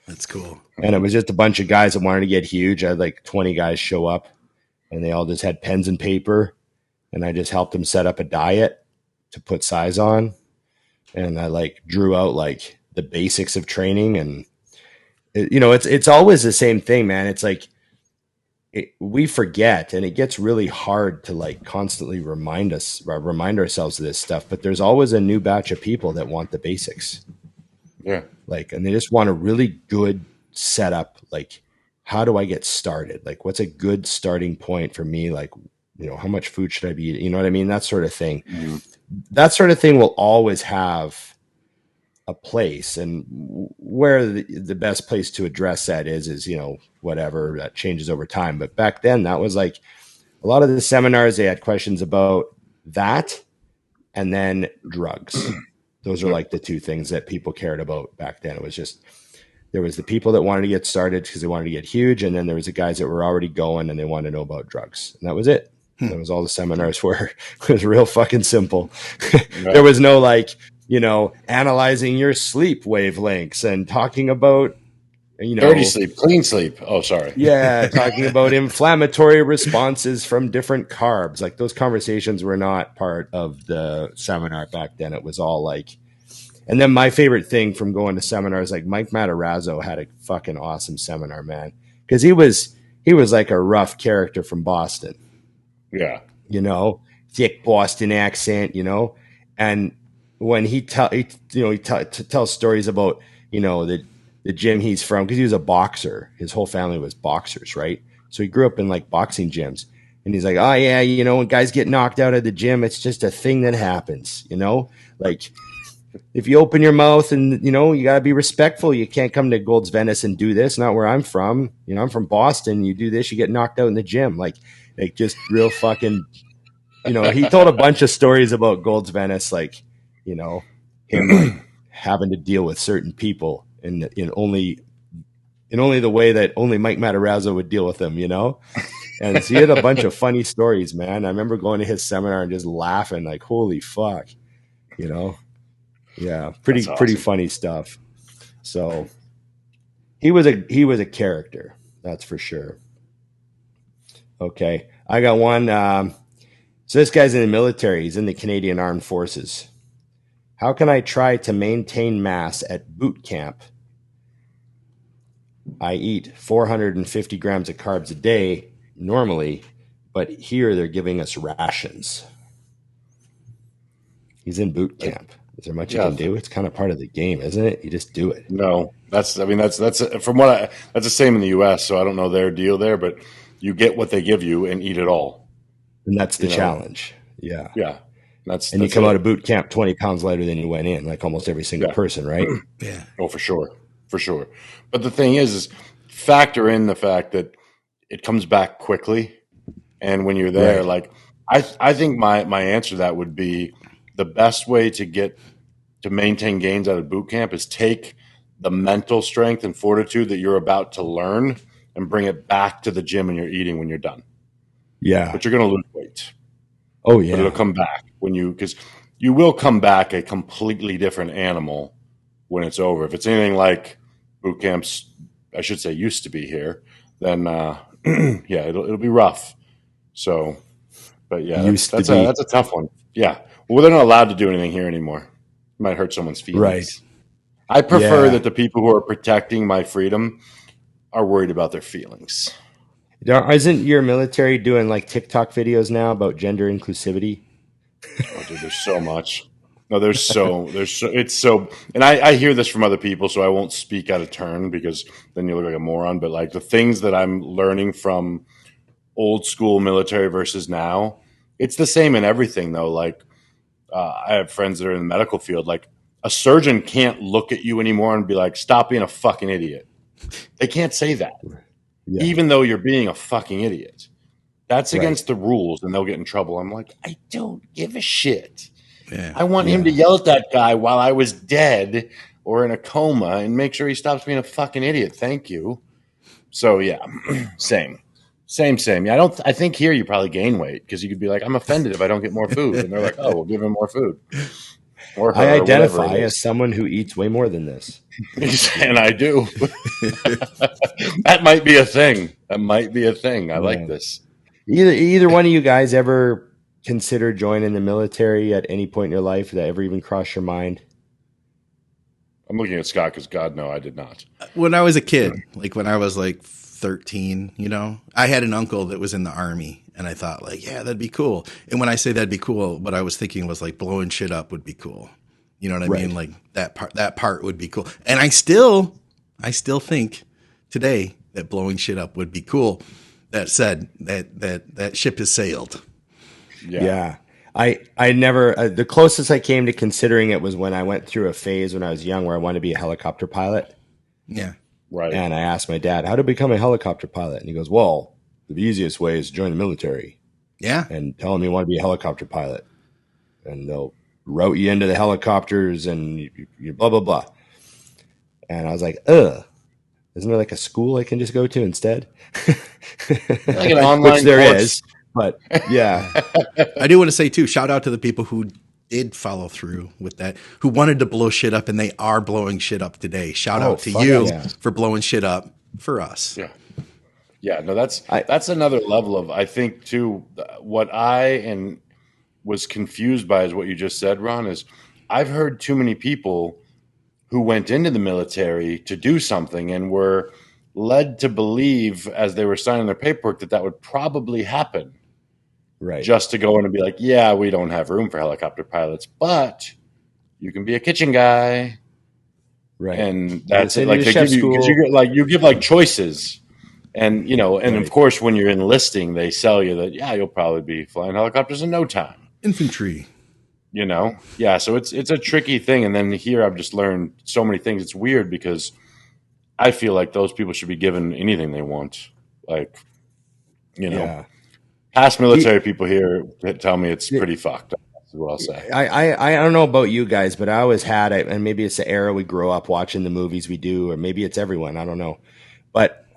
[SPEAKER 2] That's cool.
[SPEAKER 1] And it was just a bunch of guys that wanted to get huge. I had 20 guys show up and they all just had pens and paper. And I just helped them set up a diet to put size on. And I drew out the basics of training. And it's always the same thing, man. It's like we forget, and it gets really hard to like constantly remind ourselves of this stuff. But there's always a new batch of people that want the basics.
[SPEAKER 3] Yeah.
[SPEAKER 1] Like, and they just want a really good setup. Like, how do I get started? Like, what's a good starting point for me? Like, how much food should I be eating? You know what I mean? That sort of thing. Mm-hmm. That sort of thing will always have a place, and where the best place to address that is whatever that changes over time. But back then, that was like a lot of the seminars, they had questions about that and then drugs. Those are like the two things that people cared about back then. It was just, there was the people that wanted to get started because they wanted to get huge, and then there was the guys that were already going and they wanted to know about drugs, and that was it. That was all the seminars were. It was real fucking simple. There was no like, analyzing your sleep wavelengths and talking about,
[SPEAKER 3] dirty sleep, clean sleep. Oh, sorry.
[SPEAKER 1] Yeah. Talking about inflammatory responses from different carbs. Like, those conversations were not part of the seminar back then. It was all like, and then my favorite thing from going to seminars, like Mike Matarazzo had a fucking awesome seminar, man. Cause he was like a rough character from Boston.
[SPEAKER 3] Yeah.
[SPEAKER 1] Thick Boston accent, and when he tells stories about, the gym he's from, because he was a boxer. His whole family was boxers, right? So he grew up in like boxing gyms. And he's like, oh yeah, when guys get knocked out of the gym, it's just a thing that happens, like if you open your mouth and, you gotta be respectful. You can't come to Gold's Venice and do this. Not where I'm from. I'm from Boston. You do this, you get knocked out in the gym. Like just real fucking, he told a bunch of stories about Gold's Venice, like, him like having to deal with certain people in only the way that only Mike Matarazzo would deal with them, And so he had a bunch of funny stories, man. I remember going to his seminar and just laughing, like, holy fuck, Yeah, pretty funny stuff. So he was a character, that's for sure. Okay, I got one. So this guy's in the military. He's in the Canadian Armed Forces. How can I try to maintain mass at boot camp? I eat 450 grams of carbs a day normally, but here they're giving us rations. He's in boot camp. Is there much you can do? It's kind of part of the game, isn't it? You just do it.
[SPEAKER 3] No, that's from what that's the same in the U.S. So I don't know their deal there, but you get what they give you and eat it all.
[SPEAKER 1] And that's the challenge. Yeah.
[SPEAKER 3] Yeah.
[SPEAKER 1] That's you come out of boot camp 20 pounds lighter than you went in, like almost every single person, right?
[SPEAKER 2] Yeah.
[SPEAKER 3] Oh, for sure. For sure. But the thing is factor in the fact that it comes back quickly. And when you're there, like I think my answer to that would be the best way to maintain gains out of boot camp is take the mental strength and fortitude that you're about to learn and bring it back to the gym and you're eating when you're done.
[SPEAKER 1] Yeah.
[SPEAKER 3] But you're going to lose weight.
[SPEAKER 1] Oh, yeah.
[SPEAKER 3] But it'll come back because you will come back a completely different animal when it's over. If it's anything like boot camps, I should say, used to be here, then yeah, it'll be rough. So, but yeah, that's a tough one. Yeah. Well, they're not allowed to do anything here anymore. It might hurt someone's feelings.
[SPEAKER 1] Right.
[SPEAKER 3] I prefer that the people who are protecting my freedom are worried about their feelings.
[SPEAKER 1] Isn't your military doing like TikTok videos now about gender inclusivity?
[SPEAKER 3] Oh, dude, there's so much. No, it's so, and I hear this from other people, so I won't speak out of turn because then you look like a moron. But like the things that I'm learning from old school military versus now, it's the same in everything though. Like I have friends that are in the medical field. Like a surgeon can't look at you anymore and be like, "Stop being a fucking idiot." They can't say that. Yeah. Even though you're being a fucking idiot. That's against the rules and they'll get in trouble. I'm like, I don't give a shit. Yeah. I want him to yell at that guy while I was dead or in a coma and make sure he stops being a fucking idiot. Thank you. So yeah, same. Yeah, I think here you probably gain weight because you could be like, I'm offended if I don't get more food. And they're like, oh, we'll give him more food. Or
[SPEAKER 1] I identify as someone who eats way more than this.
[SPEAKER 3] And I do. That might be a thing. I like this.
[SPEAKER 1] Either one of you guys ever consider joining the military at any point in your life? That ever even crossed your mind?
[SPEAKER 3] I'm looking at Scott because God, no, I did not.
[SPEAKER 2] When I was a kid, like when I was like 13, you know, I had an uncle that was in the Army, and I thought like, yeah, that'd be cool. And when I say that'd be cool, what I was thinking was like blowing shit up would be cool. You know what I mean? Like that part would be cool. And I still think today that blowing shit up would be cool. That said, that ship has sailed.
[SPEAKER 1] Yeah. I never, the closest I came to considering it was when I went through a phase when I was young where I wanted to be a helicopter pilot.
[SPEAKER 2] Yeah.
[SPEAKER 3] Right.
[SPEAKER 1] And I asked my dad, how to become a helicopter pilot? And he goes, well, the easiest way is to join the military.
[SPEAKER 2] Yeah.
[SPEAKER 1] And tell them you want to be a helicopter pilot. And they'll route you into the helicopters and you blah, blah, blah. And I was like, ugh. Isn't there like a school I can just go to instead?
[SPEAKER 3] Like an online
[SPEAKER 1] Which there
[SPEAKER 3] course.
[SPEAKER 1] is. But yeah.
[SPEAKER 2] I do want to say too, shout out to the people who did follow through with that, who wanted to blow shit up, and they are blowing shit up today. Shout out to you for blowing shit up for us.
[SPEAKER 3] Yeah. Yeah. No, that's another level of, I think too, what I was confused by is what you just said, Ron, is I've heard too many people who went into the military to do something and were led to believe as they were signing their paperwork that would probably happen.
[SPEAKER 1] Right.
[SPEAKER 3] Just to go in and be like, yeah, we don't have room for helicopter pilots, but you can be a kitchen guy.
[SPEAKER 1] Right.
[SPEAKER 3] And that's it. Like you give like choices. And, you know, and of course, when you're enlisting, they sell you that, yeah, you'll probably be flying helicopters in no time.
[SPEAKER 2] Infantry.
[SPEAKER 3] You know? Yeah. So it's a tricky thing. And then here I've just learned so many things. It's weird because I feel like those people should be given anything they want. Like, you know, past military people here tell me it's pretty fucked up. That's what I'll say.
[SPEAKER 1] I don't know about you guys, but I always had it, and maybe it's the era we grow up watching the movies we do, or maybe it's everyone. I don't know. But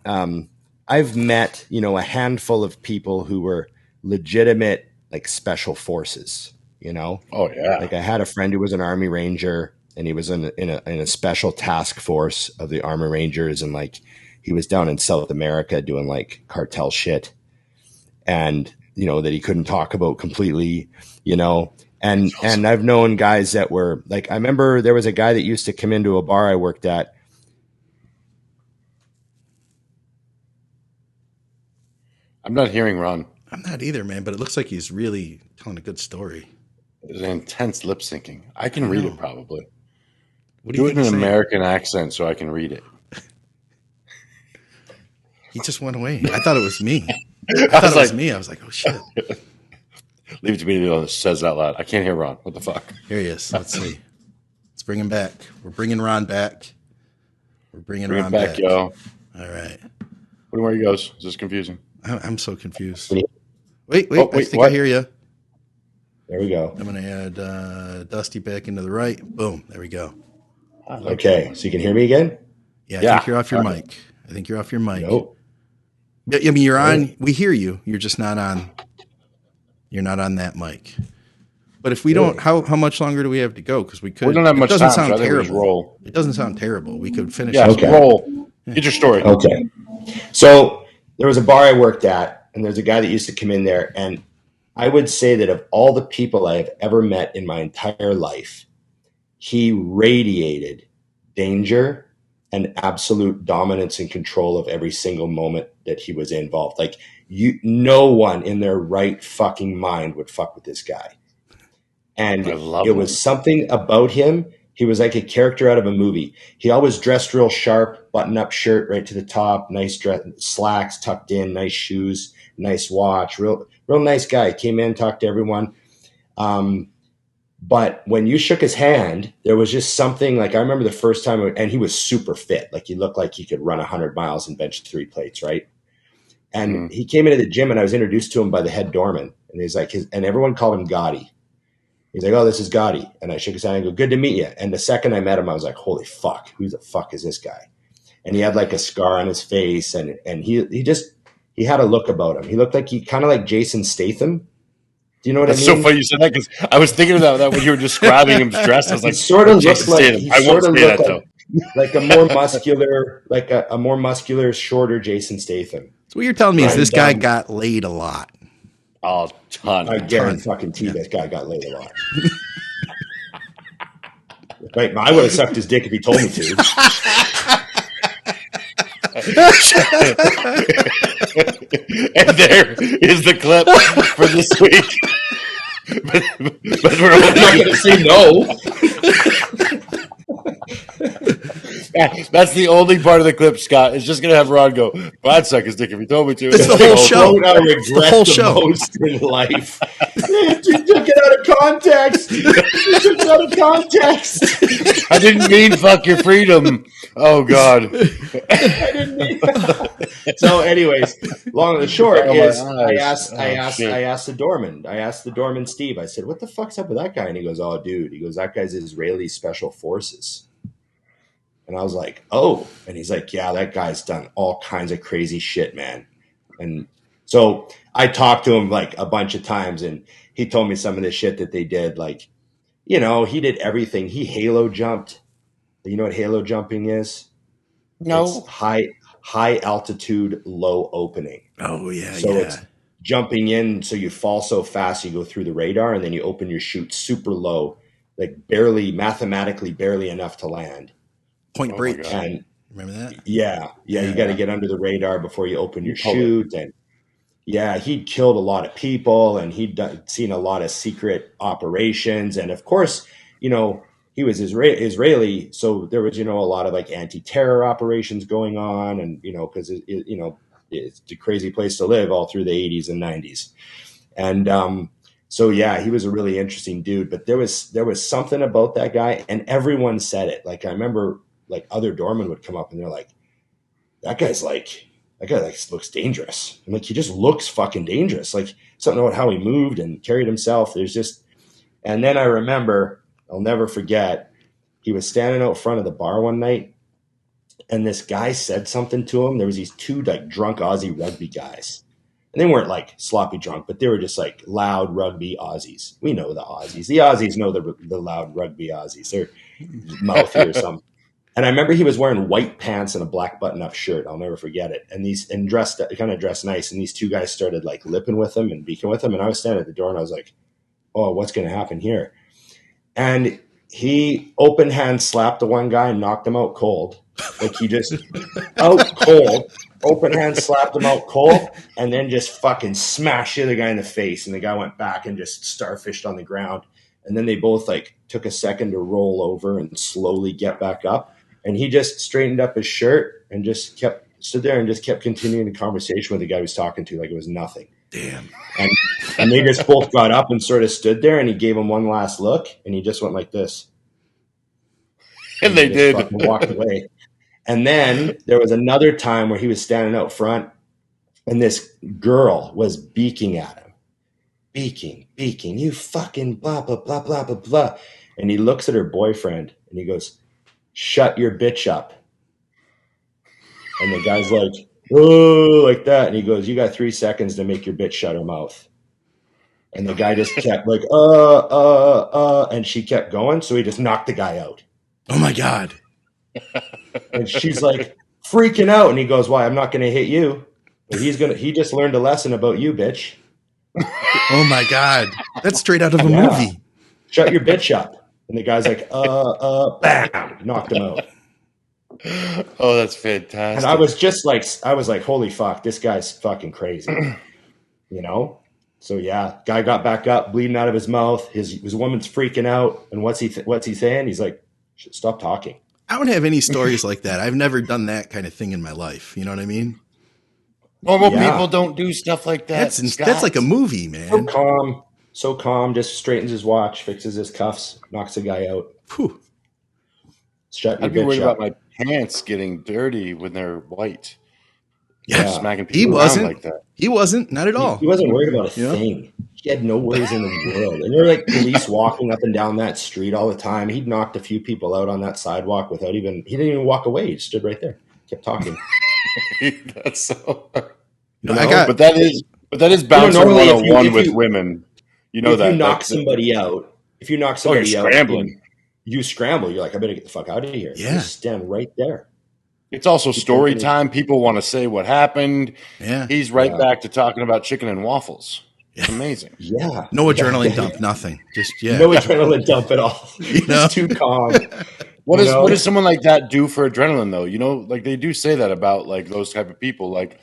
[SPEAKER 1] I've met, you know, a handful of people who were legitimate, like special forces, you know?
[SPEAKER 3] Oh, yeah.
[SPEAKER 1] Like I had a friend who was an Army Ranger, and he was in a special task force of the Army Rangers, and like he was down in South America doing like cartel shit, and you know that he couldn't talk about completely, you know. And I've known guys that were like, I remember there was a guy that used to come into a bar I worked at.
[SPEAKER 3] I'm not hearing Ron.
[SPEAKER 2] I'm not either, man, but it looks like he's really telling a good story.
[SPEAKER 3] There's an intense lip syncing. I can read it probably.
[SPEAKER 2] What do you
[SPEAKER 3] do it in an American accent so I can read it.
[SPEAKER 2] He just went away. I thought it was me. I thought it was me. I was like, oh, shit.
[SPEAKER 3] Leave it to me to be the one that says it out loud. I can't hear Ron. What the fuck?
[SPEAKER 2] Here he is. Let's see. Let's bring him back. We're bringing Ron back. We're bringing Ron back.
[SPEAKER 3] Yo.
[SPEAKER 2] All right.
[SPEAKER 3] Where he goes. Is this confusing?
[SPEAKER 2] I'm so confused. Wait. I think
[SPEAKER 3] what?
[SPEAKER 2] I hear you.
[SPEAKER 1] There we go.
[SPEAKER 2] I'm going to add Dusty back into the right. Boom. There we go.
[SPEAKER 1] Okay. So you can hear me again?
[SPEAKER 2] Yeah. I think you're off your mic. I think you're off your mic.
[SPEAKER 1] Nope.
[SPEAKER 2] I mean, you're on. We hear you. You're just not on. You're not on that mic. But if we don't, how much longer do we have to go? Because we could.
[SPEAKER 3] We don't have much time.
[SPEAKER 2] Sound
[SPEAKER 3] so
[SPEAKER 2] terrible.
[SPEAKER 3] Roll.
[SPEAKER 2] It doesn't sound terrible. We could finish.
[SPEAKER 3] Yeah. Roll. Get your story.
[SPEAKER 1] Okay. So there was a bar I worked at, and there's a guy that used to come in there, and I would say that of all the people I have ever met in my entire life, he radiated danger and absolute dominance and control of every single moment that he was involved. Like no one in their right fucking mind would fuck with this guy. And it was something about him. He was like a character out of a movie. He always dressed real sharp, button-up shirt right to the top, nice dress, slacks tucked in, nice shoes, nice watch, real nice guy. Came in, talked to everyone. But when you shook his hand, there was just something like, I remember the first time, and he was super fit. Like he looked like he could run 100 miles and bench 3 plates, right? And he came into the gym, and I was introduced to him by the head doorman. And he's like, and everyone called him Gotti. He's like, oh, this is Gotti. And I shook his hand and I go, good to meet you. And the second I met him, I was like, holy fuck, who the fuck is this guy? And he had like a scar on his face, and he had a look about him. He looked like kind of like Jason Statham. Do you know what I mean?
[SPEAKER 3] It's so funny you said that because I was thinking about that when you were describing him dressed. I was like,
[SPEAKER 1] he sort of looked like
[SPEAKER 3] I won't say that though.
[SPEAKER 1] Like a more muscular, shorter Jason Statham.
[SPEAKER 2] So what you're telling me is this guy got laid a lot.
[SPEAKER 3] Oh, ton.
[SPEAKER 1] I guarantee fucking this guy got laid a lot. Right, I would have sucked his dick if he told me to.
[SPEAKER 3] And there is the clip for this week. But we're
[SPEAKER 1] I'm not going to say no.
[SPEAKER 3] That's the only part of the clip, Scott. It's just going to have Ron go, well, I'd suck his dick if he told me to.
[SPEAKER 2] It's the whole show.
[SPEAKER 1] I regret the whole show most in life. You took it out of context. You took it out of context.
[SPEAKER 3] I didn't mean fuck your freedom. Oh, God.
[SPEAKER 1] I didn't mean So, anyways, long and short is I asked the doorman. I asked the doorman, Steve. I said, what the fuck's up with that guy? And he goes, oh, dude. He goes, that guy's Israeli Special Forces. And I was like, oh. And he's like, yeah, that guy's done all kinds of crazy shit, man. And so I talked to him like a bunch of times, and he told me some of the shit that they did. Like, you know, he did everything. He halo jumped. You know what halo jumping is?
[SPEAKER 3] No.
[SPEAKER 1] It's high altitude, low opening.
[SPEAKER 2] Oh, yeah,
[SPEAKER 1] so it's jumping in, so you fall so fast, you go through the radar, and then you open your chute super low, like mathematically barely enough to land.
[SPEAKER 2] Point Break.
[SPEAKER 1] And
[SPEAKER 2] remember that?
[SPEAKER 1] Yeah. You got to get under the radar before you open your chute. And yeah, he'd killed a lot of people, and he'd seen a lot of secret operations. And of course, you know, he was Israeli, so there was, you know, a lot of like anti-terror operations going on, and you know, because you know, it's a crazy place to live all through the 80s and 90s. And so yeah, he was a really interesting dude. But there was something about that guy, and everyone said it. Like I remember, like other doormen would come up and they're like, that guy looks dangerous. I'm like, he just looks fucking dangerous. Like something about how he moved and carried himself. And then I remember, I'll never forget, he was standing out front of the bar one night, and this guy said something to him. There was these two like drunk Aussie rugby guys. And they weren't like sloppy drunk, but they were just like loud rugby Aussies. We know the Aussies. The Aussies know the loud rugby Aussies. They're mouthy or something. And I remember he was wearing white pants and a black button-up shirt. I'll never forget it. And dressed nice. And these two guys started like lipping with him and beaking with him. And I was standing at the door, and I was like, oh, what's going to happen here? And he open hand slapped the one guy and knocked him out cold. Like he just out cold, open hand slapped him out cold, and then just fucking smashed the other guy in the face. And the guy went back and just starfished on the ground. And then they both like took a second to roll over and slowly get back up. And he just straightened up his shirt and just stood there and just kept continuing the conversation with the guy he was talking to like it was nothing.
[SPEAKER 2] Damn.
[SPEAKER 1] And they just both got up and sort of stood there, and he gave him one last look, and he just went like this.
[SPEAKER 3] And they did.
[SPEAKER 1] Walked away. And then there was another time where he was standing out front, and this girl was beaking at him. Beaking, you fucking blah, blah, blah, blah, blah, blah. And he looks at her boyfriend, and he goes, shut your bitch up. And the guy's like, oh, like that. And he goes, you got 3 seconds to make your bitch shut her mouth. And the guy just kept like, and she kept going. So he just knocked the guy out.
[SPEAKER 2] Oh my God.
[SPEAKER 1] And she's like freaking out. And he goes, why? I'm not going to hit you. But he just learned a lesson about you, bitch.
[SPEAKER 2] Oh my God. That's straight out of a movie.
[SPEAKER 1] Shut your bitch up. And the guy's like, bam, knocked him out.
[SPEAKER 3] Oh, that's fantastic.
[SPEAKER 1] And I was like, holy fuck, this guy's fucking crazy. You know? So yeah, guy got back up, bleeding out of his mouth. His woman's freaking out. And what's he saying? He's like, stop talking.
[SPEAKER 2] I don't have any stories like that. I've never done that kind of thing in my life. You know what I mean?
[SPEAKER 3] Normal people don't do stuff like that.
[SPEAKER 2] That's like a movie, man.
[SPEAKER 1] So calm, just straightens his watch, fixes his cuffs, knocks the guy out.
[SPEAKER 2] Whew.
[SPEAKER 1] Shut your
[SPEAKER 3] I'd be
[SPEAKER 1] bitch
[SPEAKER 3] worried
[SPEAKER 1] up.
[SPEAKER 3] about my pants getting dirty when they're white.
[SPEAKER 2] Yeah,
[SPEAKER 3] smacking people around like that.
[SPEAKER 2] He wasn't, not at all.
[SPEAKER 1] He wasn't worried about a thing. He had no worries in the world. And there were like police walking up and down that street all the time. He'd knocked a few people out on that sidewalk he didn't even walk away. He stood right there, kept talking.
[SPEAKER 3] That's so.
[SPEAKER 1] But
[SPEAKER 3] that is bouncer 101 with women. You know that.
[SPEAKER 1] If you knock somebody out,
[SPEAKER 3] you're scrambling.
[SPEAKER 1] You scramble. You're like, I better get the fuck out of here.
[SPEAKER 2] Yeah.
[SPEAKER 1] You stand right there.
[SPEAKER 3] It's also story time. People want to say what happened.
[SPEAKER 2] Yeah.
[SPEAKER 3] He's right back to talking about chicken and waffles. Amazing.
[SPEAKER 1] Yeah.
[SPEAKER 2] No adrenaline dump, nothing. Just
[SPEAKER 1] No adrenaline dump at all. Just too calm.
[SPEAKER 3] What does someone like that do for adrenaline though? You know, like they do say that about like those type of people. Like,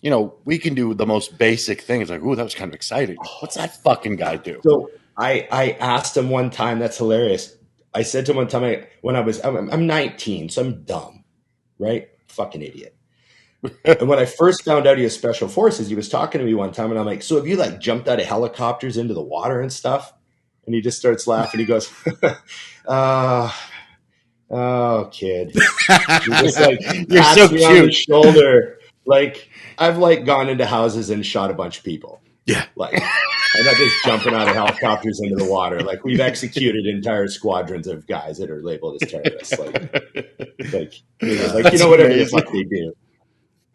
[SPEAKER 3] you know, we can do the most basic thing. It's like, ooh, that was kind of exciting. What's that fucking guy do?
[SPEAKER 1] So I asked him one time, that's hilarious. I said to him one time I'm 19, so I'm dumb, right? Fucking idiot. And when I first found out he was special forces, he was talking to me one time and I'm like, so have you like jumped out of helicopters into the water and stuff? And he just starts laughing. He goes, oh, kid. He just like
[SPEAKER 3] You're
[SPEAKER 1] pats
[SPEAKER 3] so
[SPEAKER 1] me
[SPEAKER 3] cute.
[SPEAKER 1] on the shoulder. Like I've like gone into houses and shot a bunch of people.
[SPEAKER 2] Yeah.
[SPEAKER 1] Like I'm not just jumping out of helicopters into the water. Like we've executed entire squadrons of guys that are labeled as terrorists. Like you know, whatever the fuck they do.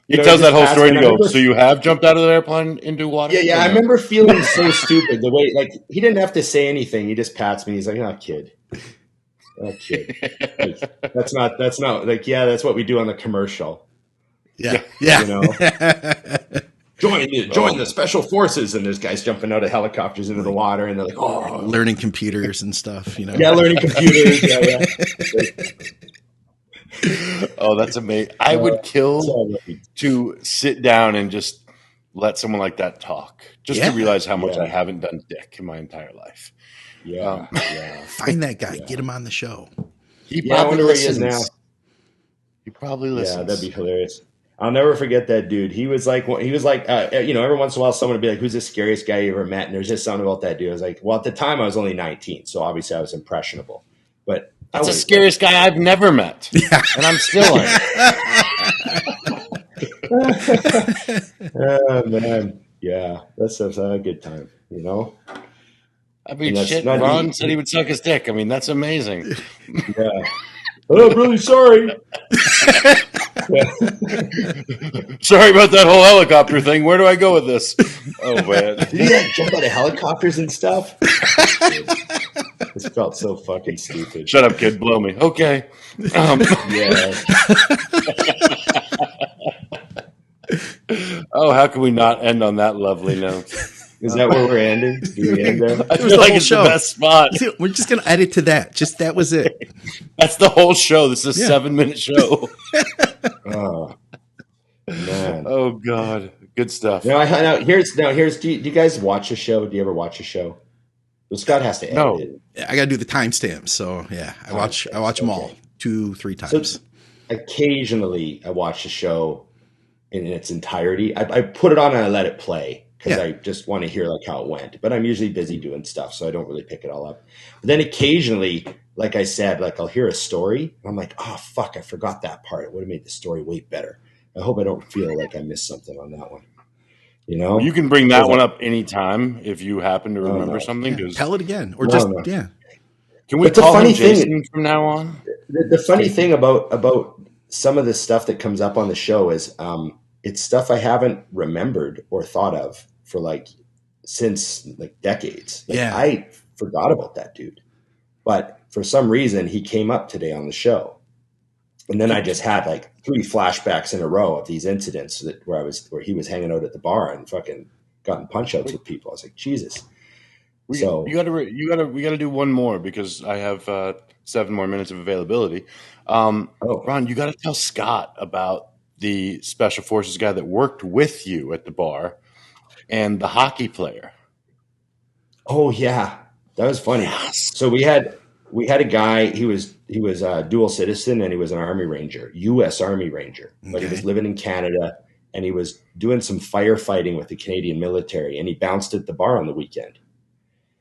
[SPEAKER 3] He tells that whole story and goes, so you have jumped out of the airplane into water?
[SPEAKER 1] Yeah. I remember feeling so stupid. The way, like, he didn't have to say anything. He just pats me. He's like, oh, kid. Oh, kid. Like, that's not, like, yeah, that's what we do on the commercial.
[SPEAKER 2] Yeah.
[SPEAKER 1] You know? Join the special forces. And there's guys jumping out of helicopters into the water. And they're like, oh.
[SPEAKER 2] Learning computers and stuff, you know?
[SPEAKER 1] Yeah, learning computers. Yeah.
[SPEAKER 3] Oh, that's amazing. I would kill to sit down and just let someone like that talk, just to realize how much I haven't done dick in my entire life.
[SPEAKER 1] Yeah.
[SPEAKER 2] Find that guy. Get him on the show.
[SPEAKER 3] He probably listens.
[SPEAKER 1] Where he is now.
[SPEAKER 3] He probably listens.
[SPEAKER 1] Yeah, that'd be hilarious. I'll never forget that dude. He was like, you know, every once in a while someone would be like, who's the scariest guy you ever met? And there's just something about that dude. I was like, well, at the time I was only 19. So obviously I was impressionable, but
[SPEAKER 3] that's the scariest guy I've never met. Yeah. And I'm still in.
[SPEAKER 1] Oh, man. Yeah. That's a good time, you know?
[SPEAKER 3] I mean, shit, Ron said he would suck his dick. I mean, that's amazing.
[SPEAKER 1] Yeah. Oh, I'm really sorry.
[SPEAKER 3] Sorry about that whole helicopter thing. Where do I go with this? Oh, man.
[SPEAKER 1] Did you guys jump out of helicopters and stuff? This felt so fucking stupid.
[SPEAKER 3] Shut up, kid. Blow me. Okay.
[SPEAKER 1] Yeah.
[SPEAKER 3] Oh, how can we not end on that lovely note?
[SPEAKER 1] Is that where we're ending? Do we end there?
[SPEAKER 3] I feel like it's the best spot.
[SPEAKER 2] We're just going to edit to that. Just that was it.
[SPEAKER 3] That's the whole show. This is a 7-minute show.
[SPEAKER 1] Oh, man.
[SPEAKER 3] Oh, God. Good stuff.
[SPEAKER 1] Here's do you guys watch a show? Do you ever watch a show? Well, Scott has to edit it.
[SPEAKER 2] I got to do the timestamps. So, yeah, I watch them all 2-3 times.
[SPEAKER 1] So, occasionally, I watch a show in its entirety. I put it on and I let it play because I just want to hear like how it went. But I'm usually busy doing stuff, so I don't really pick it all up. But then occasionally, like I said, like I'll hear a story. And I'm like, oh, fuck, I forgot that part. It would have made the story way better. I hope I don't feel like I missed something on that one. You know?
[SPEAKER 3] You can bring that one up anytime if you happen to remember something.
[SPEAKER 2] Yeah, tell it again. Or
[SPEAKER 3] Can we call him Jason from now on?
[SPEAKER 1] The funny thing about some of the stuff that comes up on the show is it's stuff I haven't remembered or thought of for since decades. I forgot about that dude. But for some reason he came up today on the show. And then I just had 3 flashbacks in a row of these incidents where he was hanging out at the bar and fucking gotten punch outs with people. I was like, Jesus.
[SPEAKER 3] We got to do one more because I have 7 more minutes of availability. Ron, you got to tell Scott about the special forces guy that worked with you at the bar and the hockey player.
[SPEAKER 1] Oh yeah, that was funny. Yes. So we had a guy. He was a dual citizen and he was an Army Ranger, U.S. Army Ranger, but he was living in Canada and he was doing some firefighting with the Canadian military and he bounced at the bar on the weekend.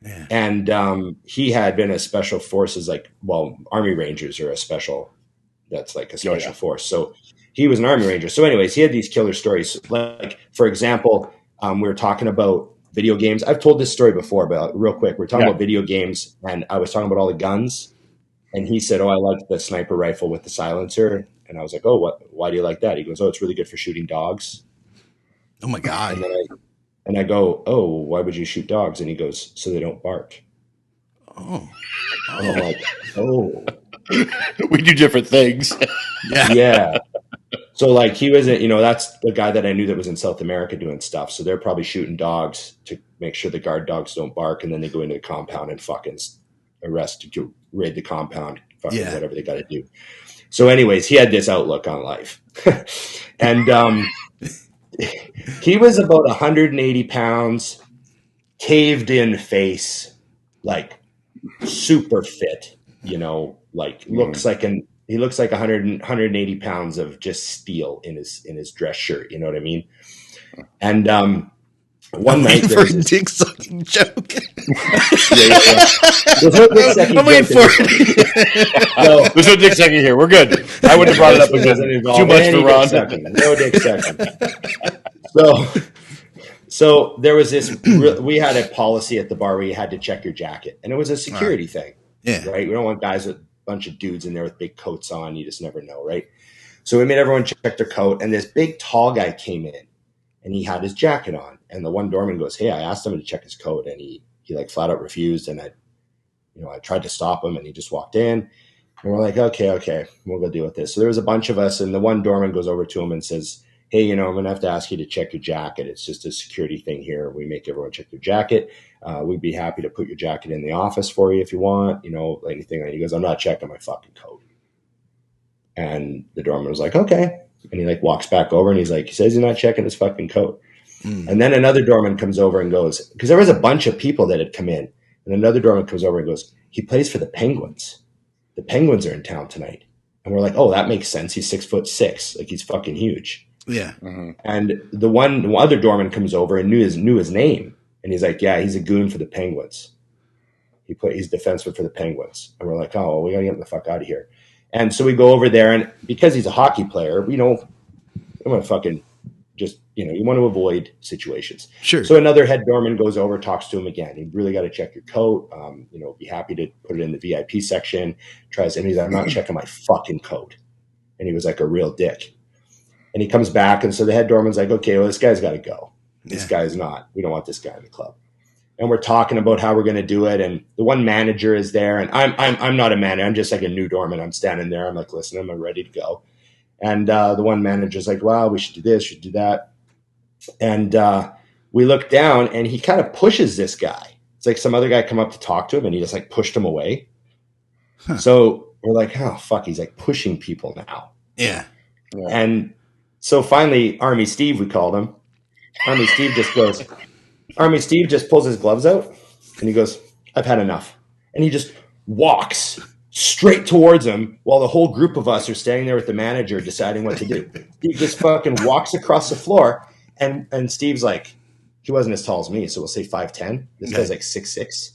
[SPEAKER 1] Yeah. And he had been a special forces, Army Rangers are a special force. So he was an Army Ranger. So anyways, he had these killer stories. For example, we were talking about video games. I've told this story before, but real quick, we're talking about video games and I was talking about all the guns and he said, I like the sniper rifle with the silencer. And I was like, why do you like that? He goes, it's really good for shooting dogs.
[SPEAKER 2] Oh my God.
[SPEAKER 1] And I go, why would you shoot dogs? And he goes, so they don't bark.
[SPEAKER 2] Oh.
[SPEAKER 1] And I'm like,
[SPEAKER 3] we do different things.
[SPEAKER 1] Yeah. So like he wasn't, that's the guy that I knew that was in South America doing stuff. So they're probably shooting dogs to make sure the guard dogs don't bark, and then they go into the compound and fucking to raid the compound, fucking whatever they got to do. So anyways, he had this outlook on life. And he was about 180 pounds, caved in face, like super fit, like looks like he looks like 180 pounds of just steel in his dress shirt. You know what I mean? And one night
[SPEAKER 2] for a dick sucking joke.
[SPEAKER 1] There's no dick sucking.
[SPEAKER 2] I'm waiting for it.
[SPEAKER 3] There's no dick sucking here. We're good. I wouldn't have brought it up again. Too much for Ron.
[SPEAKER 1] No dick sucking. So there was this. We had a policy at the bar where you had to check your jacket, and it was a security thing.
[SPEAKER 2] Yeah.
[SPEAKER 1] Right. We don't want guys with a bunch of dudes in there with big coats on. You just never know, right? So we made everyone check their coat, and this big tall guy came in, and he had his jacket on, and the one doorman goes, "Hey, I asked him to check his coat, and he like flat out refused, and I tried to stop him, and he just walked in, and we're like, okay, we'll go deal with this." So there was a bunch of us, and the one doorman goes over to him and says, "Hey, I'm going to have to ask you to check your jacket. It's just a security thing here. We make everyone check their jacket. We'd be happy to put your jacket in the office for you if you want, anything." And he goes, "I'm not checking my fucking coat." And the doorman was like, "Okay." And he like walks back over, and he says he's not checking his fucking coat. And then another doorman comes over and goes, because there was a bunch of people that had come in, and another doorman comes over and goes, "He plays for the Penguins. The Penguins are in town tonight." And we're like, "Oh, that makes sense. He's 6'6". Like he's fucking huge.
[SPEAKER 2] Yeah.
[SPEAKER 1] Mm-hmm. And the other doorman comes over and knew his name. And he's like, "Yeah, he's a goon for the Penguins. He's defenseman for the Penguins." And we're like, "Oh, well, we got to get him the fuck out of here." And so we go over there, and because he's a hockey player, I'm going to fucking just, you want to avoid situations.
[SPEAKER 2] Sure.
[SPEAKER 1] So another head doorman goes over, talks to him again. "You really got to check your coat. Be happy to put it in the VIP section." And he's like, "I'm not checking my fucking coat." And he was like a real dick. And he comes back, and so the head doorman's like, "Okay, well, this guy's got to go. This guy's not. We don't want this guy in the club." And we're talking about how we're going to do it. And the one manager is there, and I'm not a manager. I'm just like a new doorman. I'm standing there. I'm like, "Listen, I'm ready to go." And the one manager's like, "Well, we should do this, should do that." And we look down, and he kind of pushes this guy. It's like some other guy come up to talk to him, and he just like pushed him away. Huh. So we're like, "Oh, fuck." He's like pushing people now.
[SPEAKER 2] Yeah.
[SPEAKER 1] And so finally, Army Steve, we called him. Army Steve just pulls his gloves out, and he goes, "I've had enough." And he just walks straight towards him while the whole group of us are standing there with the manager deciding what to do. He just fucking walks across the floor, and Steve's like, he wasn't as tall as me, so we'll say 5'10". This guy's like 6'6".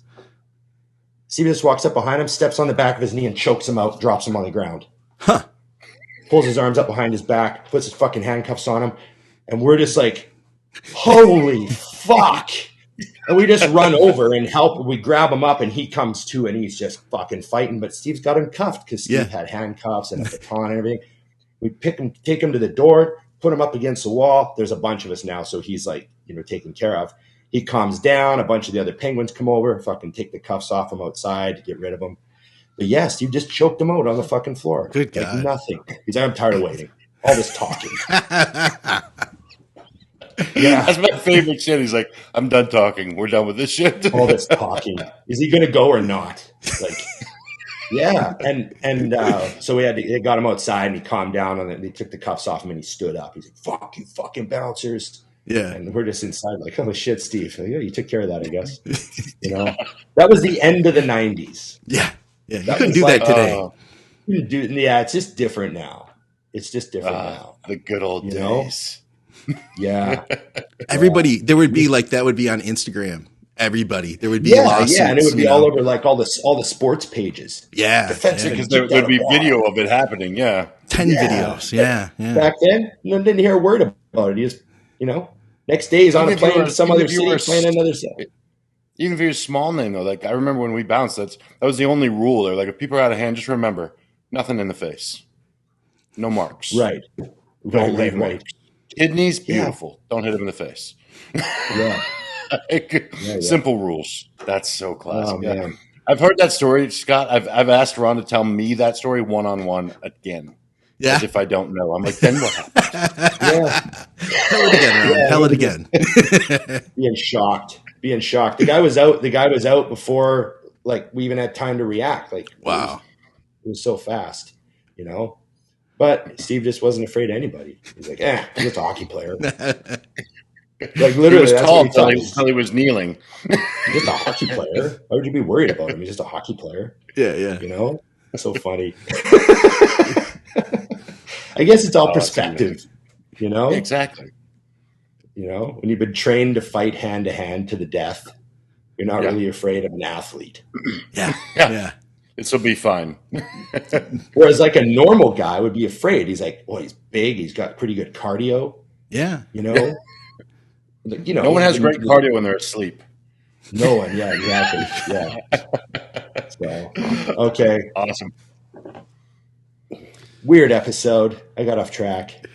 [SPEAKER 1] Steve just walks up behind him, steps on the back of his knee, and chokes him out, drops him on the ground.
[SPEAKER 2] Huh.
[SPEAKER 1] Pulls his arms up behind his back, puts his fucking handcuffs on him, and we're just like, holy fuck. And we just run over and help. We grab him up, and he comes to, and he's just fucking fighting. But Steve's got him cuffed because Steve had handcuffs and a baton and everything. We take him to the door, put him up against the wall. There's a bunch of us now, so he's like, taken care of. He calms down. A bunch of the other Penguins come over, fucking take the cuffs off him outside to get rid of him. But yeah, Steve just choked him out on the fucking floor.
[SPEAKER 2] Good God.
[SPEAKER 1] Like nothing. He's like, "I'm tired of waiting. All this talking." Yeah.
[SPEAKER 3] That's my favorite shit. He's like, "I'm done talking. We're done with this shit."
[SPEAKER 1] All this talking. Is he going to go or not? Like, yeah. And so they got him outside, and he calmed down, and they took the cuffs off him, and he stood up. He's like, "Fuck you fucking bouncers."
[SPEAKER 2] Yeah.
[SPEAKER 1] And we're just inside like, "Oh shit, Steve." Like, "Yeah, you took care of that, I guess." That was the end of the 90s.
[SPEAKER 2] Yeah. Yeah. You couldn't do that today.
[SPEAKER 1] It's just different now. It's just different now.
[SPEAKER 3] The good old days.
[SPEAKER 1] Yeah.
[SPEAKER 2] Everybody, there would be like, that would be on Instagram. Everybody, there would be lawsuits.
[SPEAKER 1] Yeah, and it would be all over like all the sports pages.
[SPEAKER 2] Yeah.
[SPEAKER 3] Because there would be video of it happening. Yeah.
[SPEAKER 2] 10 videos. Yeah.
[SPEAKER 1] Back then, didn't hear a word about it. He just, next day he's on a plane to some other city, playing another city.
[SPEAKER 3] Even if you're a small name, though, like I remember when we bounced, that was the only rule there. Like if people are out of hand, just remember, nothing in the face, no marks.
[SPEAKER 1] Right.
[SPEAKER 3] Don't leave marks. Kidneys, beautiful. Don't hit them in the face.
[SPEAKER 1] Yeah.
[SPEAKER 3] Simple rules. That's so classic.
[SPEAKER 1] Oh, man.
[SPEAKER 3] I've heard that story, Scott. I've asked Ron to tell me that story one-on-one again.
[SPEAKER 2] Yeah.
[SPEAKER 3] As if I don't know. I'm like, then what happened?
[SPEAKER 1] Yeah.
[SPEAKER 2] Tell it again, Ron. Tell it again.
[SPEAKER 1] Being shocked. The guy was out before like we even had time to react. Like,
[SPEAKER 2] wow.
[SPEAKER 1] It was so fast, you know. But Steve just wasn't afraid of anybody. He's like, he's just a hockey player. Like literally,
[SPEAKER 3] he was
[SPEAKER 1] that's
[SPEAKER 3] tall
[SPEAKER 1] what
[SPEAKER 3] until he was kneeling.
[SPEAKER 1] He's just a hockey player. Why would you be worried about him? He's just a hockey player.
[SPEAKER 2] Yeah.
[SPEAKER 1] You know, so funny. I guess it's all perspective. You know,
[SPEAKER 3] exactly.
[SPEAKER 1] You know, when you've been trained to fight hand to hand to the death, you're not really afraid of an athlete.
[SPEAKER 2] Yeah.
[SPEAKER 3] This will be fine.
[SPEAKER 1] Whereas like a normal guy would be afraid. He's like, he's big. He's got pretty good cardio.
[SPEAKER 2] Yeah.
[SPEAKER 1] You know, like,
[SPEAKER 3] no one has great cardio when they're asleep.
[SPEAKER 1] No one. Yeah, exactly. Yeah. So, okay.
[SPEAKER 3] Awesome.
[SPEAKER 1] Weird episode. I got off track.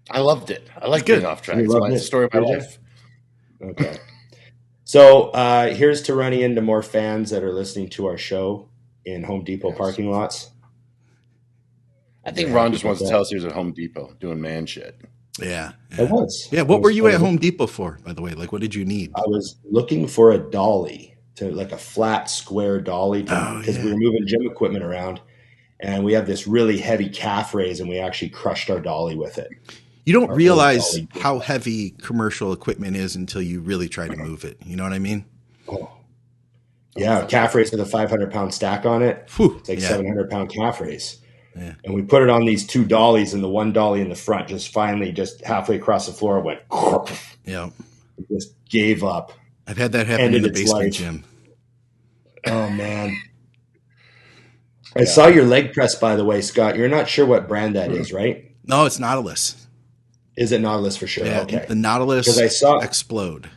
[SPEAKER 3] I loved it. I like getting off track. It's the story of my life.
[SPEAKER 1] Okay. So here's to running into more fans that are listening to our show in Home Depot parking lots.
[SPEAKER 3] I think Ron just wants to tell us he was at Home Depot doing man shit.
[SPEAKER 2] Yeah.
[SPEAKER 1] I was.
[SPEAKER 2] Yeah. What were you at Home Depot for, by the way? Like, what did you need?
[SPEAKER 1] I was looking for a dolly, like a flat, square dolly, because we were moving gym equipment around, and we have this really heavy calf raise, and we actually crushed our dolly with it.
[SPEAKER 2] You don't realize how heavy commercial equipment is until you really try to move it. You know what I mean?
[SPEAKER 1] Oh. Yeah, calf raise with a 500-pound stack on it.
[SPEAKER 2] Whew,
[SPEAKER 1] it's like 700-pound calf raise.
[SPEAKER 2] Yeah.
[SPEAKER 1] And we put it on these two dollies, and the one dolly in the front just halfway across the floor went.
[SPEAKER 2] Yeah.
[SPEAKER 1] It just gave up.
[SPEAKER 2] I've had that happen in the basement gym.
[SPEAKER 1] Oh, man. I saw your leg press, by the way, Scott. You're not sure what brand that is, right?
[SPEAKER 2] No, it's Nautilus.
[SPEAKER 1] Is it Nautilus for sure?
[SPEAKER 2] Yeah,
[SPEAKER 1] okay.
[SPEAKER 2] The Nautilus Explode.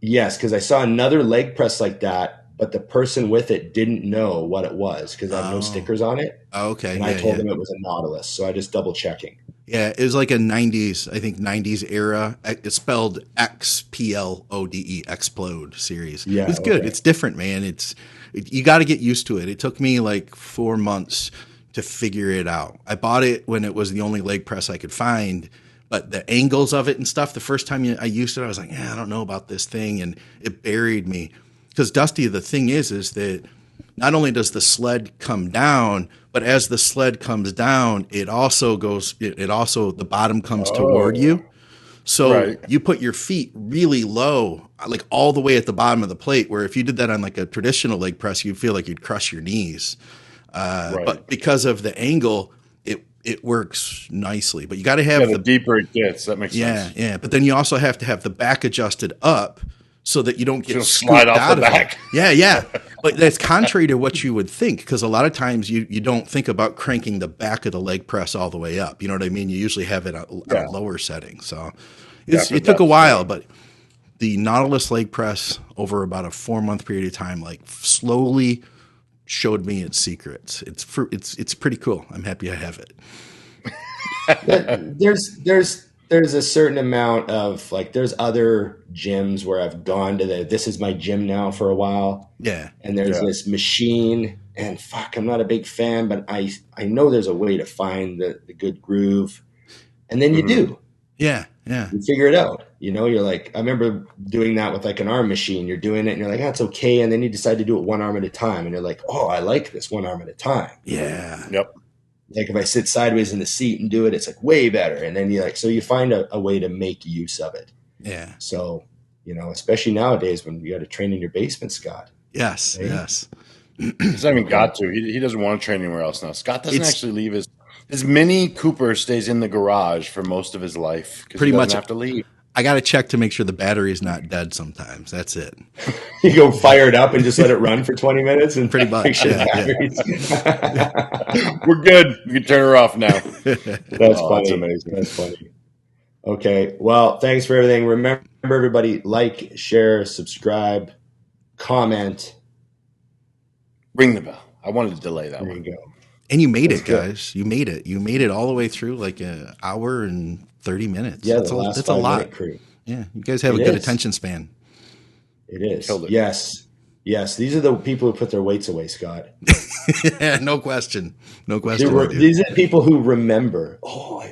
[SPEAKER 1] Yes, because I saw another leg press like that, but the person with it didn't know what it was because I have no stickers on it.
[SPEAKER 2] Oh, okay.
[SPEAKER 1] And I told them it was a Nautilus, so I just double checking. Yeah,
[SPEAKER 2] it was like a 90s era. It's spelled XPLODE, Explode series.
[SPEAKER 1] Yeah,
[SPEAKER 2] it's good. It's different, man. You got to get used to it. It took me like 4 months to figure it out. I bought it when it was the only leg press I could find, but the angles of it and stuff, the first time I used it, I was like, I don't know about this thing, and it buried me. Because Dusty, the thing is that not only does the sled come down, but as the sled comes down, the bottom comes toward you. So you put your feet really low, like all the way at the bottom of the plate, where if you did that on like a traditional leg press, you'd feel like you'd crush your knees. But because of the angle, it works nicely. But you got to have
[SPEAKER 3] the deeper it gets. That makes sense.
[SPEAKER 2] Yeah. But then you also have to have the back adjusted up so that you don't get
[SPEAKER 3] slide off the back.
[SPEAKER 2] Yeah. But that's contrary to what you would think, because a lot of times you don't think about cranking the back of the leg press all the way up. You know what I mean? You usually have it at a lower setting. So it took a while, but the Nautilus leg press over about a 4-month period of time, like slowly showed me its secrets. It's pretty cool. I'm happy I have
[SPEAKER 1] it. There's a certain amount of like, there's other gyms where I've gone to this is my gym now for a while.
[SPEAKER 2] Yeah.
[SPEAKER 1] And there's this machine, and I'm not a big fan, but I know there's a way to find the good groove. And then you do.
[SPEAKER 2] Yeah.
[SPEAKER 1] You figure it out. You know, you're like, I remember doing that with like an arm machine. You're doing it and you're like, that's okay. And then you decide to do it one arm at a time. And you're like, I like this one arm at a time.
[SPEAKER 2] Yeah.
[SPEAKER 3] Yep.
[SPEAKER 1] Like if I sit sideways in the seat and do it, it's like way better. And then you find a way to make use of it.
[SPEAKER 2] Yeah.
[SPEAKER 1] So, you know, especially nowadays when you got to train in your basement, Scott.
[SPEAKER 2] Yes.
[SPEAKER 1] Right?
[SPEAKER 2] Yes.
[SPEAKER 3] He's not even got to. He doesn't want to train anywhere else now. Scott doesn't actually leave his Mini Cooper stays in the garage for most of his life.
[SPEAKER 2] Pretty much
[SPEAKER 3] have to leave.
[SPEAKER 2] I got to check to make sure the battery is not dead sometimes. That's it.
[SPEAKER 1] You go fire it up and just let it run for 20 minutes and
[SPEAKER 2] pretty much.
[SPEAKER 1] Sure
[SPEAKER 3] We're good. You can turn her off now.
[SPEAKER 1] That's funny. That's amazing. That's funny. Okay. Well, thanks for everything. Remember, everybody, like, share, subscribe, comment.
[SPEAKER 3] Ring the bell. I wanted to delay that one.
[SPEAKER 1] There you go.
[SPEAKER 2] And you made it, guys. You made it. You made it all the way through like an hour and 30 minutes.
[SPEAKER 1] Yeah,
[SPEAKER 2] that's a lot.
[SPEAKER 1] Crew.
[SPEAKER 2] Yeah, you guys have a good attention span.
[SPEAKER 1] It is. Yes. Yes, these are the people who put their weights away, Scott.
[SPEAKER 2] Yeah, no question. No question.
[SPEAKER 1] These are the people who remember. Oh,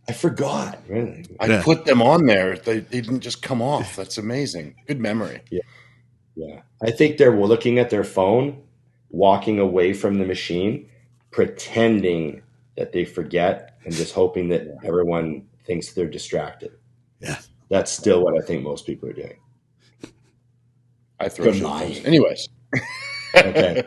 [SPEAKER 1] I forgot. Really?
[SPEAKER 3] I put them on there. They didn't just come off. That's amazing. Good memory.
[SPEAKER 1] Yeah. I think they're looking at their phone, walking away from the machine, pretending that they forget and just hoping that everyone thinks they're distracted.
[SPEAKER 2] Yeah.
[SPEAKER 1] That's still what I think most people are doing.
[SPEAKER 3] I throw shit. Anyways.
[SPEAKER 1] Okay.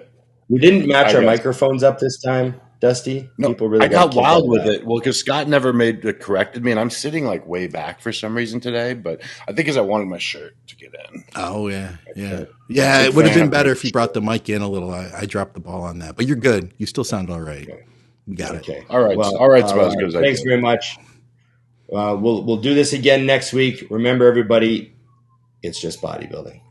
[SPEAKER 1] We didn't match our microphones up this time, Dusty.
[SPEAKER 3] No,
[SPEAKER 1] people really
[SPEAKER 3] I got wild with it. Well, because Scott never corrected me, and I'm sitting like way back for some reason today. But I think because I wanted my shirt to get in.
[SPEAKER 2] Oh yeah. It would have been better if you brought the mic in a little. I dropped the ball on that, but you're good. You still sound all right.
[SPEAKER 1] Okay.
[SPEAKER 2] You got it.
[SPEAKER 1] Okay.
[SPEAKER 3] All right. Well, all right. So as good as I
[SPEAKER 1] thanks very much. We'll do this again next week. Remember, everybody, it's just bodybuilding.